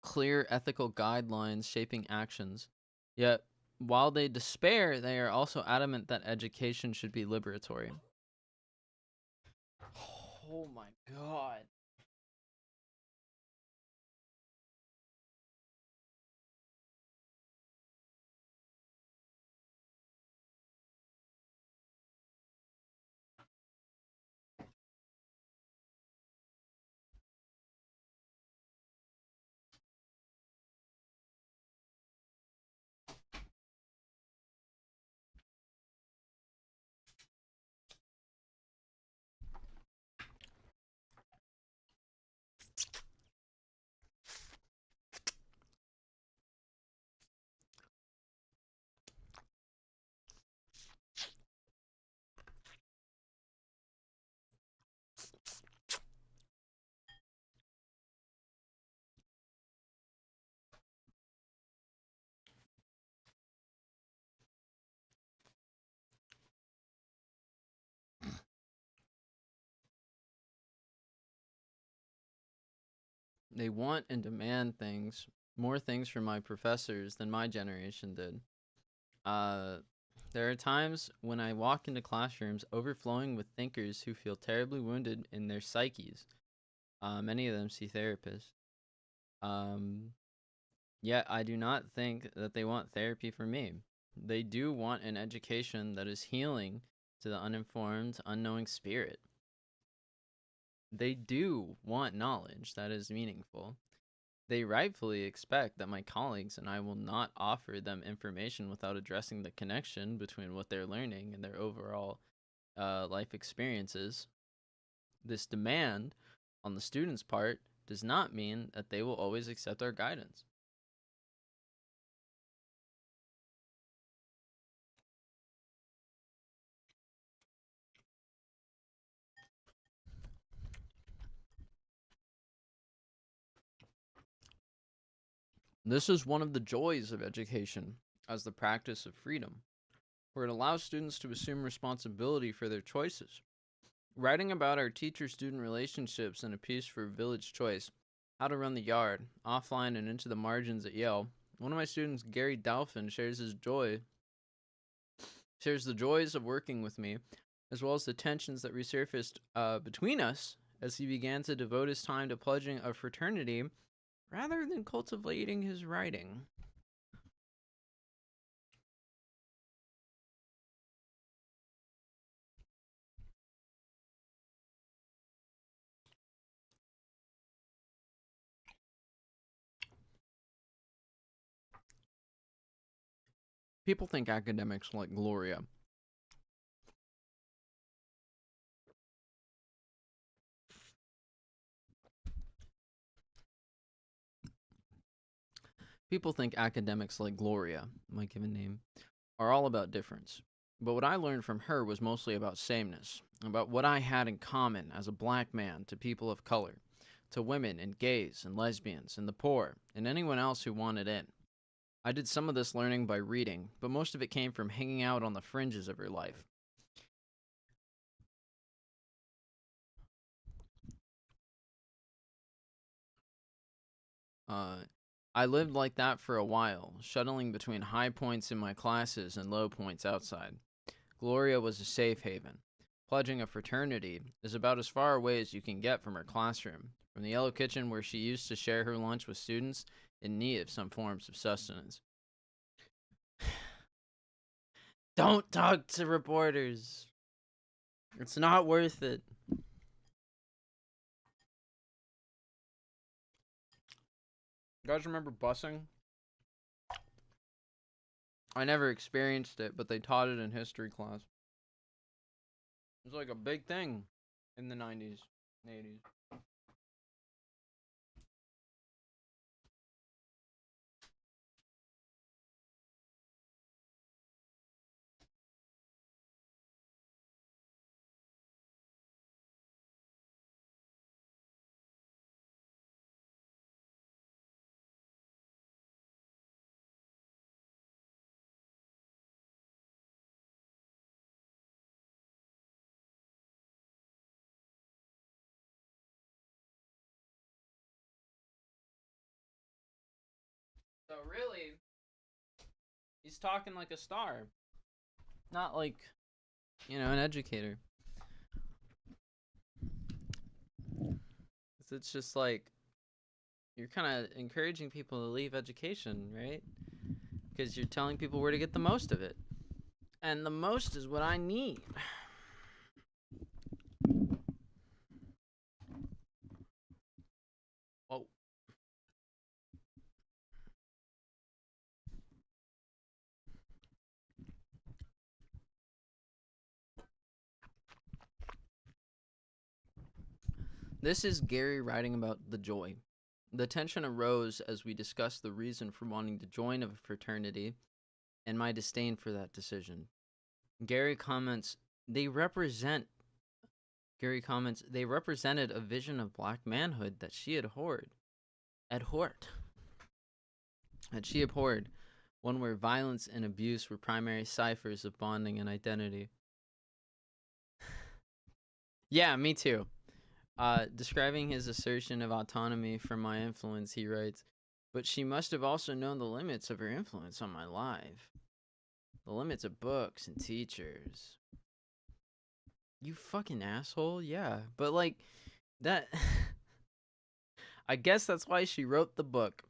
clear ethical guidelines shaping actions. Yet, while they despair, they are also adamant that education should be liberatory. Oh my god. They want and demand more things from my professors than my generation did. Uh, there are times when I walk into classrooms overflowing with thinkers who feel terribly wounded in their psyches. Many of them see therapists. Um, Yet I do not think that they want therapy from me. They do want an education that is healing to the uninformed, unknowing spirit. They do want knowledge that is meaningful. They rightfully expect that my colleagues and I will not offer them information without addressing the connection between what they're learning and their overall life experiences. This demand on the student's part does not mean that they will always accept our guidance. This is one of the joys of education as the practice of freedom, where it allows students to assume responsibility for their choices. Writing about our teacher student relationships in a piece for Village Choice, How to Run the Yard, Offline and Into the Margins at Yale, one of my students, Gary Dalphin, shares the joys of working with me, as well as the tensions that resurfaced between us as he began to devote his time to pledging a fraternity rather than cultivating his writing. People think academics like Gloria. People think academics like Gloria, my given name, are all about difference. But what I learned from her was mostly about sameness, about what I had in common as a black man to people of color, to women and gays and lesbians and the poor and anyone else who wanted in. I did some of this learning by reading, but most of it came from hanging out on the fringes of her life. I lived like that for a while, shuttling between high points in my classes and low points outside. Gloria was a safe haven. Pledging a fraternity is about as far away as you can get from her classroom, from the yellow kitchen where she used to share her lunch with students in need of some forms of sustenance. Don't talk to reporters. It's not worth it. You guys remember busing? I never experienced it, but they taught it in history class. It was like a big thing in the 90s and 80s. So really, he's talking like a star, not like, an educator. It's just like you're kind of encouraging people to leave education, right? Because you're telling people where to get the most of it. And the most is what I need. Oh. This is Gary writing about the joy. The tension arose as we discussed the reason for wanting to join a fraternity and my disdain for that decision. Gary comments, they represented a vision of black manhood that she abhorred. That she abhorred, one where violence and abuse were primary ciphers of bonding and identity. Yeah, me too. Describing his assertion of autonomy from my influence, he writes, but she must have also known the limits of her influence on my life. The limits of books and teachers. You fucking asshole, yeah. But, like, that... I guess that's why she wrote the book.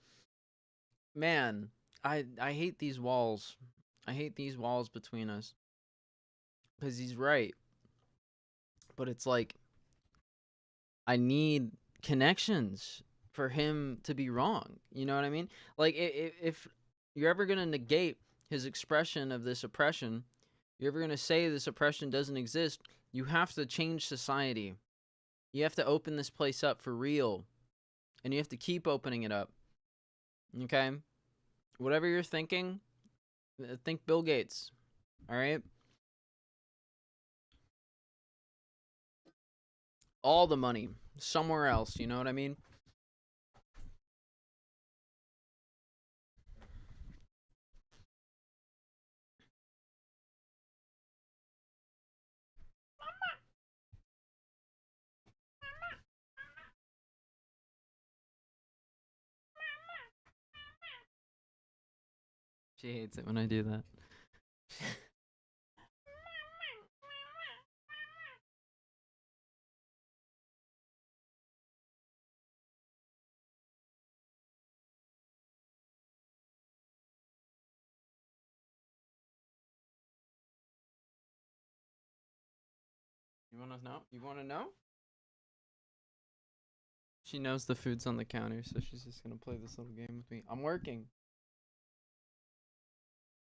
Man, I hate these walls. I hate these walls between us. Because he's right. But it's like, I need connections for him to be wrong. You know what I mean? Like, if you're ever going to negate his expression of this oppression, you're ever going to say this oppression doesn't exist, you have to change society. You have to open this place up for real. And you have to keep opening it up. Okay? Whatever you're thinking, think Bill Gates. All right? All the money somewhere else, you know what I mean? She hates it when I do that. You want to know? You want to know? She knows the food's on the counter, so she's just going to play this little game with me. I'm working.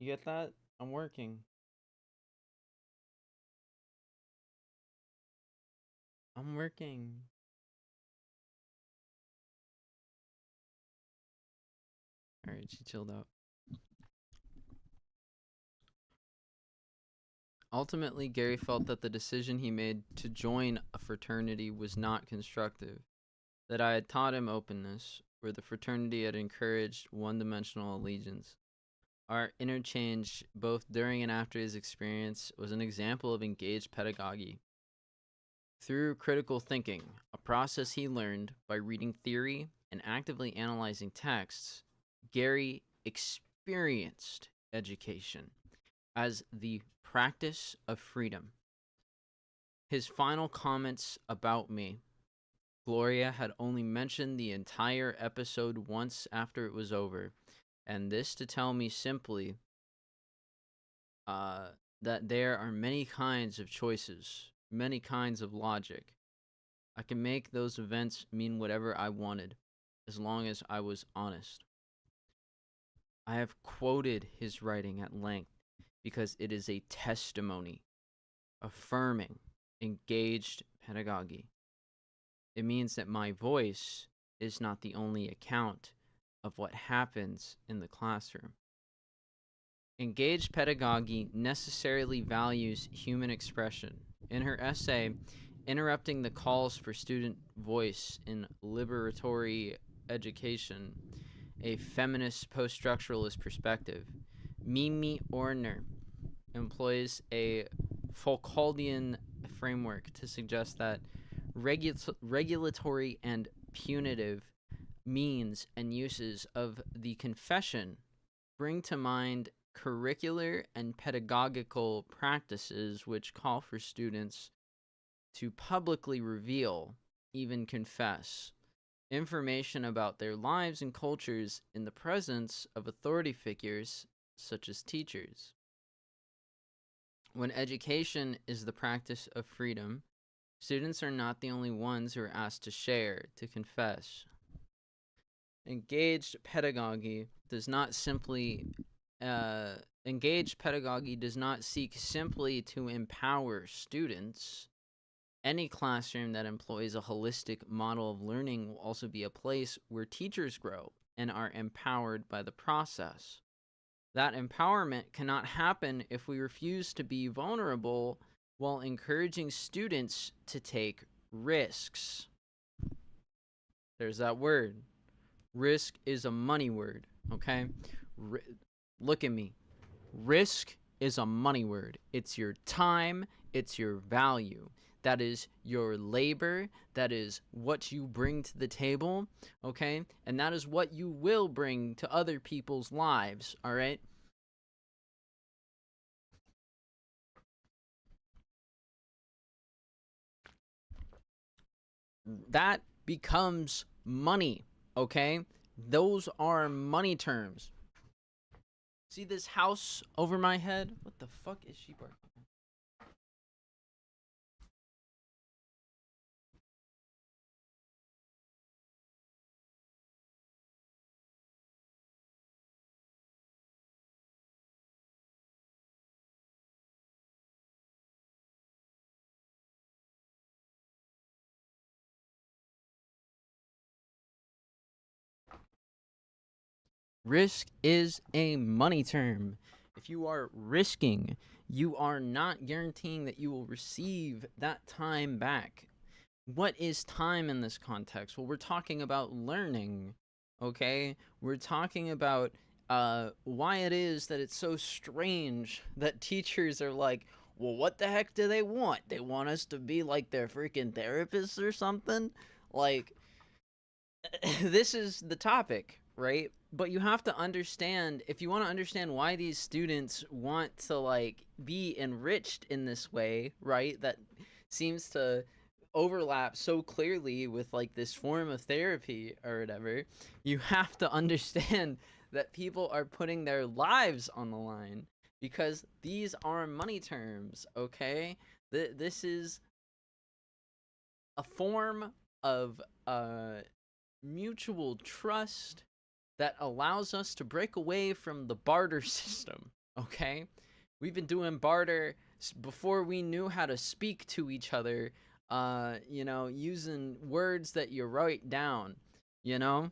You get that? I'm working. I'm working. Alright, she chilled out. Ultimately, Gary felt that the decision he made to join a fraternity was not constructive, that I had taught him openness, where the fraternity had encouraged one-dimensional allegiance. Our interchange, both during and after his experience, was an example of engaged pedagogy. Through critical thinking, a process he learned by reading theory and actively analyzing texts, Gary experienced education as the practice of freedom. His final comments about me: Gloria had only mentioned the entire episode once after it was over, and this to tell me simply that there are many kinds of choices, many kinds of logic. I can make those events mean whatever I wanted, as long as I was honest. I have quoted his writing at length because it is a testimony affirming engaged pedagogy. It means that my voice is not the only account of what happens in the classroom. Engaged pedagogy necessarily values human expression. In her essay, Interrupting the Calls for Student Voice in Liberatory Education, a Feminist Post-Structuralist Perspective, Mimi Orner employs a Foucauldian framework to suggest that regulatory and punitive means and uses of the confession bring to mind curricular and pedagogical practices which call for students to publicly reveal, even confess, information about their lives and cultures in the presence of authority figures such as teachers. When education is the practice of freedom, students are not the only ones who are asked to share, to confess. Engaged pedagogy does not seek simply to empower students. Any classroom that employs a holistic model of learning will also be a place where teachers grow and are empowered by the process. That empowerment cannot happen if we refuse to be vulnerable while encouraging students to take risks. There's that word. Risk is a money word, okay? Look at me. Risk is a money word. It's your time, it's your value. That is your labor. That is what you bring to the table, okay? And that is what you will bring to other people's lives, all right? That becomes money, okay? Those are money terms. See this house over my head? What the fuck is she barking? Risk is a money term. If you are risking, you are not guaranteeing that you will receive that time back. What is time in this context? Well, we're talking about learning, okay? We're talking about why it is that it's so strange that teachers are like, well, what the heck do they want? They want us to be like their freaking therapists or something? Like, this is the topic, right? But you have to understand, if you want to understand why these students want to like be enriched in this way, right? That seems to overlap so clearly with like this form of therapy or whatever. You have to understand that people are putting their lives on the line because these are money terms, okay? This is a form of mutual trust that allows us to break away from the barter system, okay? We've been doing barter before we knew how to speak to each other, using words that you write down, you know?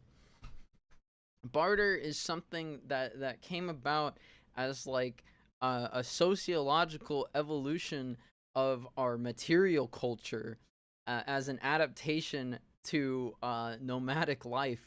Barter is something that came about as like a sociological evolution of our material culture as an adaptation to nomadic life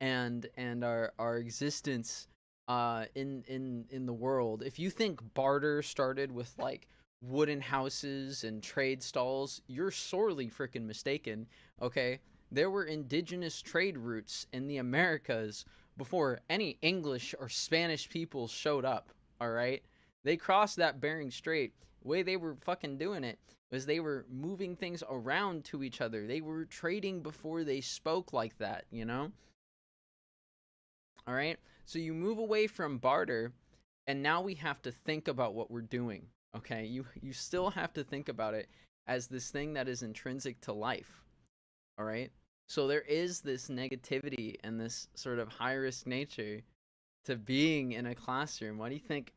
and our existence in the world. If you think barter started with like wooden houses and trade stalls, you're sorely freaking mistaken, okay? there were indigenous trade routes in the Americas before any English or Spanish people showed up. All right, they crossed that Bering Strait. The way they were fucking doing it was they were moving things around to each other. They were trading before they spoke like that, you know? All right. So you move away from barter, and now we have to think about what we're doing. Okay? You still have to think about it as this thing that is intrinsic to life. All right? So there is this negativity and this sort of high risk nature to being in a classroom. Why do you think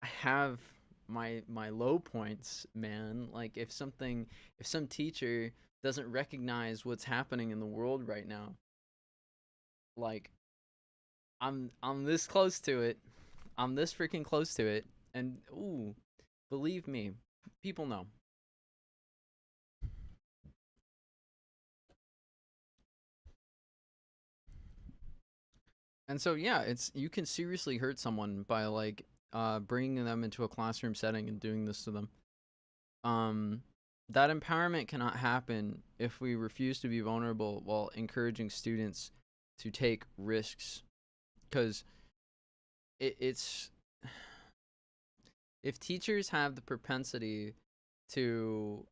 I have my low points, man? Like if some teacher doesn't recognize what's happening in the world right now, like I'm this close to it. I'm this freaking close to it. And ooh, believe me, people know. And so yeah, it's you can seriously hurt someone by like bringing them into a classroom setting and doing this to them. Um that empowerment cannot happen if we refuse to be vulnerable while encouraging students to take risks, because it's if teachers have the propensity to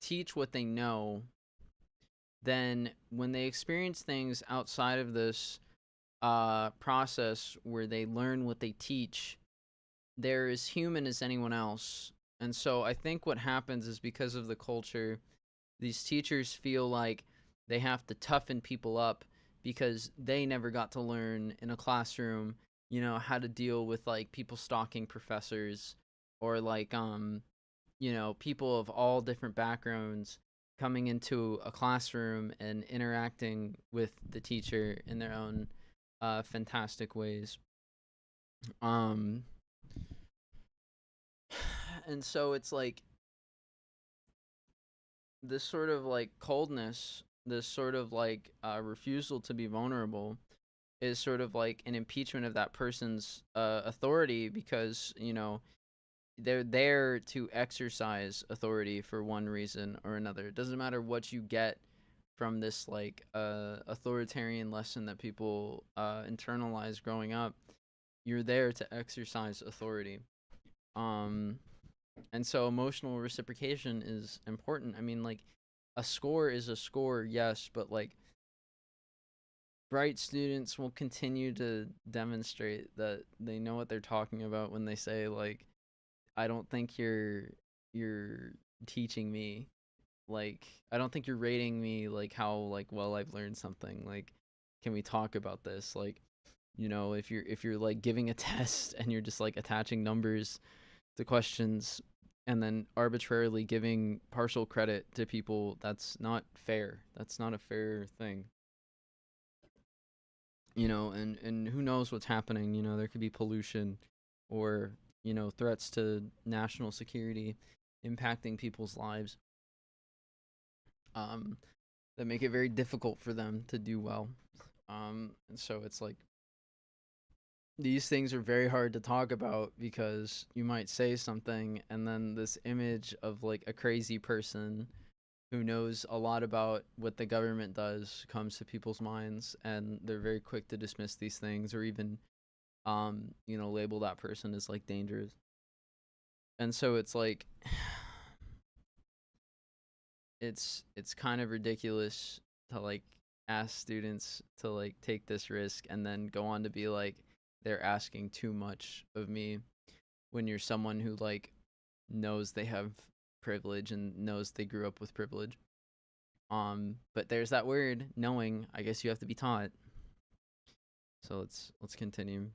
teach what they know, then when they experience things outside of this process where they learn what they teach, they're as human as anyone else. And so I think what happens is because of the culture, these teachers feel like they have to toughen people up because they never got to learn in a classroom, you know, how to deal with like people stalking professors, or like you know, people of all different backgrounds coming into a classroom and interacting with the teacher in their own fantastic ways. Um and so it's like this sort of like coldness, this sort of like refusal to be vulnerable is sort of like an impeachment of that person's authority, because you know they're there to exercise authority for one reason or another. It doesn't matter what you get from this like authoritarian lesson that people internalize growing up. You're there to exercise authority. Um, and so emotional reciprocation is important. I mean, like a score is a score, yes, but like bright students will continue to demonstrate that they know what they're talking about when they say like, I don't think you're teaching me, like I don't think you're rating me like how like well I've learned something. Like can we talk about this? Like, you know, if you're like giving a test and you're just like attaching numbers to questions and then arbitrarily giving partial credit to people, that's not fair. That's not a fair thing. You know, and who knows what's happening, you know, there could be pollution or, you know, threats to national security impacting people's lives, um that make it very difficult for them to do well. And so it's like these things are very hard to talk about because you might say something and then this image of like a crazy person who knows a lot about what the government does comes to people's minds, and they're very quick to dismiss these things or even you know, label that person as like dangerous. And so it's like it's kind of ridiculous to like ask students to like take this risk and then go on to be like they're asking too much of me when you're someone who like knows they have privilege and knows they grew up with privilege. But there's that word knowing. I guess you have to be taught. So let's continue.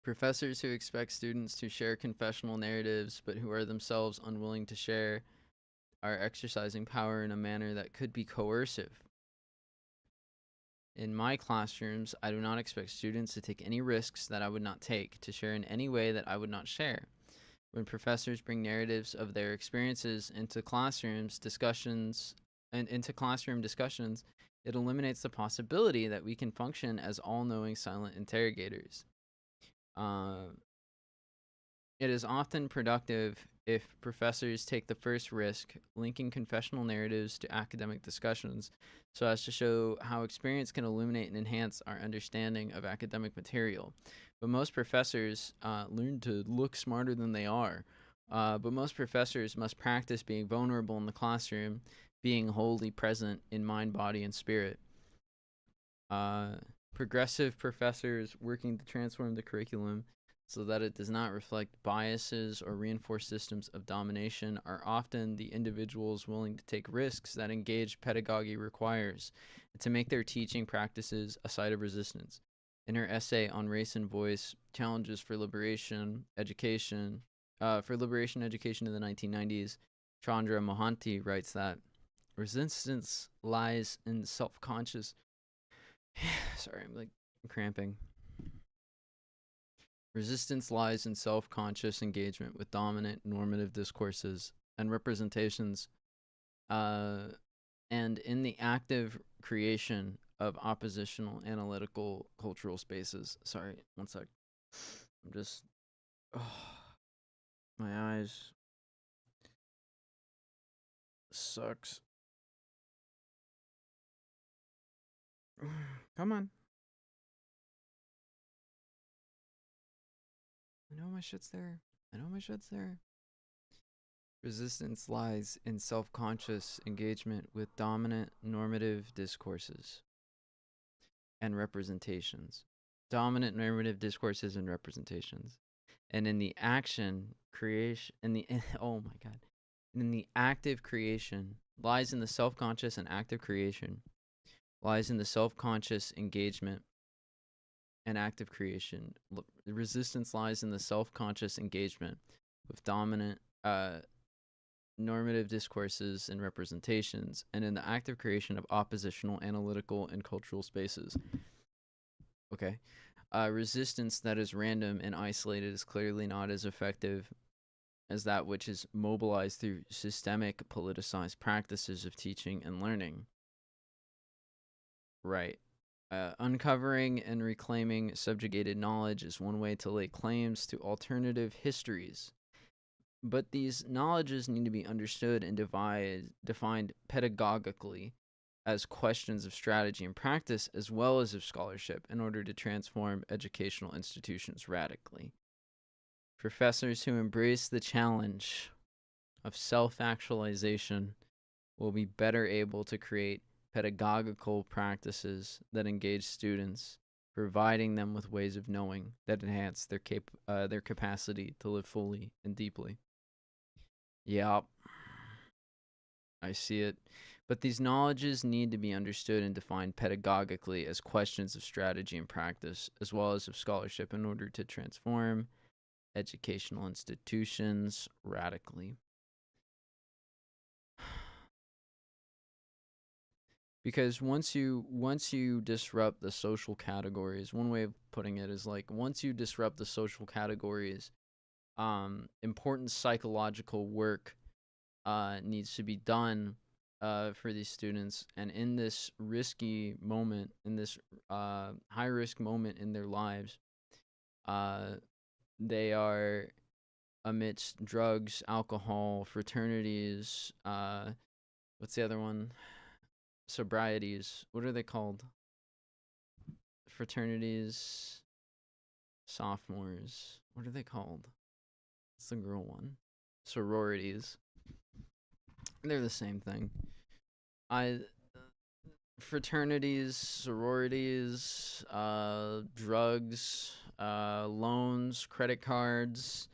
Professors who expect students to share confessional narratives but who are themselves unwilling to share are exercising power in a manner that could be coercive. In my classrooms, I do not expect students to take any risks that I would not take, to share in any way that I would not share. When professors bring narratives of their experiences into classroom discussions, it eliminates the possibility that we can function as all-knowing silent interrogators. Uh, it is often productive if professors take the first risk, linking confessional narratives to academic discussions, so as to show how experience can illuminate and enhance our understanding of academic material. But most professors learn to look smarter than they are. But most professors must practice being vulnerable in the classroom, being wholly present in mind, body, and spirit. Progressive professors working to transform the curriculum so that it does not reflect biases or reinforce systems of domination are often the individuals willing to take risks that engaged pedagogy requires, and to make their teaching practices a site of resistance. In her essay on race and voice, challenges for liberation education in the 1990s, Chandra Mohanty writes that resistance lies in self-conscious sorry, I'm like cramping. Resistance lies in self-conscious engagement with dominant normative discourses and representations, and in the active creation of oppositional analytical cultural spaces. Sorry, one sec. I'm just, my eyes sucks. Come on. I know my shit's there. Resistance lies in self-conscious engagement with dominant normative discourses and representations. Dominant normative discourses and representations. And in the action creation, oh my god, in the active creation lies in the self-conscious and active creation, lies in the self-conscious engagement and active creation. Resistance lies in the self-conscious engagement with dominant normative discourses and representations, and in the active creation of oppositional analytical and cultural spaces. Okay. Resistance that is random and isolated is clearly not as effective as that which is mobilized through systemic politicized practices of teaching and learning. Right. Uncovering and reclaiming subjugated knowledge is one way to lay claims to alternative histories. But these knowledges need to be understood and defined pedagogically as questions of strategy and practice, as well as of scholarship, in order to transform educational institutions radically. Professors who embrace the challenge of self-actualization will be better able to create pedagogical practices that engage students, providing them with ways of knowing that enhance their capacity to live fully and deeply. Yep, I see it. But these knowledges need to be understood and defined pedagogically as questions of strategy and practice, as well as of scholarship, in order to transform educational institutions radically. Because once you disrupt the social categories, one way of putting it is like, once you disrupt the social categories, important psychological work needs to be done for these students. And in this risky moment, in this high risk moment in their lives, they are amidst drugs, alcohol, fraternities, what's the other one? Sobrieties. What are they called? Fraternities, sophomores. What are they called? It's the girl one. Sororities. They're the same thing. Fraternities, sororities, drugs, loans, credit cards,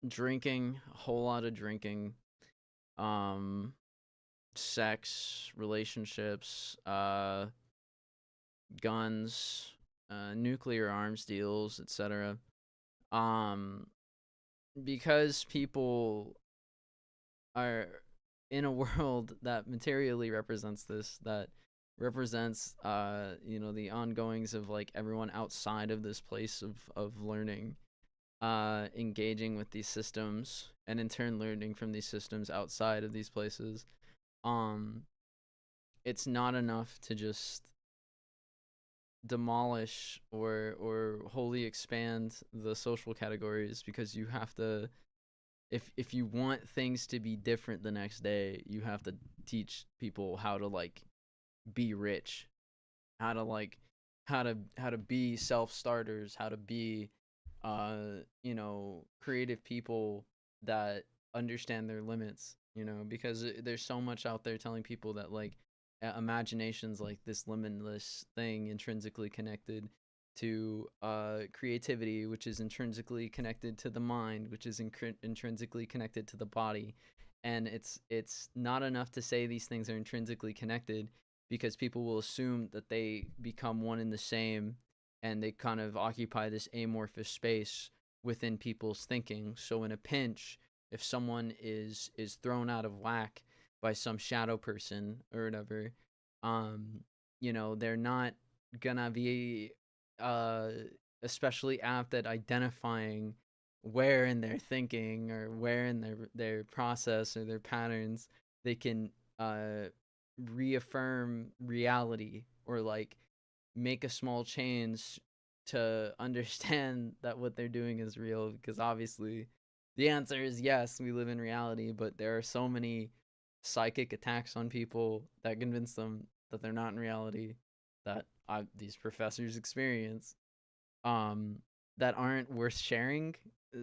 drinking, a whole lot of drinking, sex, relationships, guns, nuclear arms deals, etc. Because people are in a world that materially represents this, that represents the ongoings of like everyone outside of this place of learning, engaging with these systems, and in turn learning from these systems outside of these places. It's not enough to just demolish or wholly expand the social categories, because you have to, if you want things to be different the next day, you have to teach people how to like be rich, how to like how to be self-starters, how to be creative people that understand their limits, because there's so much out there telling people that like imagination's like this limitless thing, intrinsically connected to creativity, which is intrinsically connected to the mind, which is intrinsically connected to the body. And it's not enough to say these things are intrinsically connected, because people will assume that they become one and the same, and they kind of occupy this amorphous space within people's thinking. So in a pinch, if someone is thrown out of whack by some shadow person or whatever, they're not gonna be uh especially apt at identifying where in their thinking or where in their process or their patterns they can uh reaffirm reality, or like make a small change to understand that what they're doing is real. Because obviously the answer is yes, we live in reality, but there are so many psychic attacks on people that convince them that they're not in reality, that these professors experience, um that aren't worth sharing.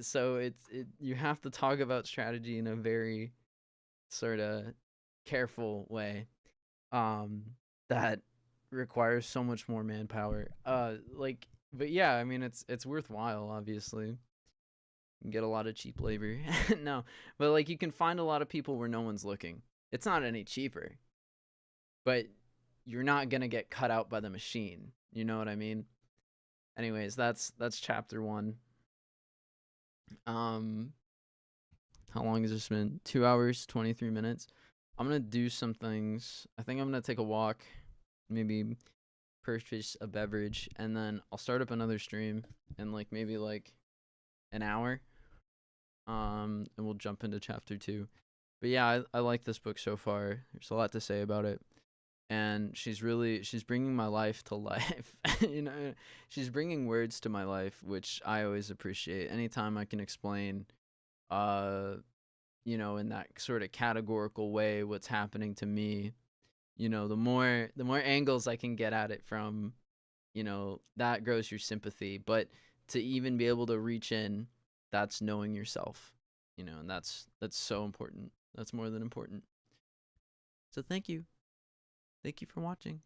So you have to talk about strategy in a very sort of careful way, um that requires so much more manpower. But yeah, I mean it's worthwhile. Obviously, you can get a lot of cheap labor. No, but like you can find a lot of people where no one's looking. It's not any cheaper, but you're not gonna get cut out by the machine. You know what I mean? Anyways, that's chapter 1. um how long has this been? 2 hours 23 minutes. I'm gonna do some things. I think I'm gonna take a walk, maybe purchase a beverage, and then I'll start up another stream in like maybe like an hour. And we'll jump into chapter 2. But yeah, I like this book so far. There's a lot to say about it. And she's bringing my life to life. She's bringing words to my life, which I always appreciate. Anytime I can explain uh in that sort of categorical way what's happening to me, the more angles I can get at it from, that grows your sympathy. But to even be able to reach in, that's knowing yourself, and that's so important. That's more than important. So thank you for watching.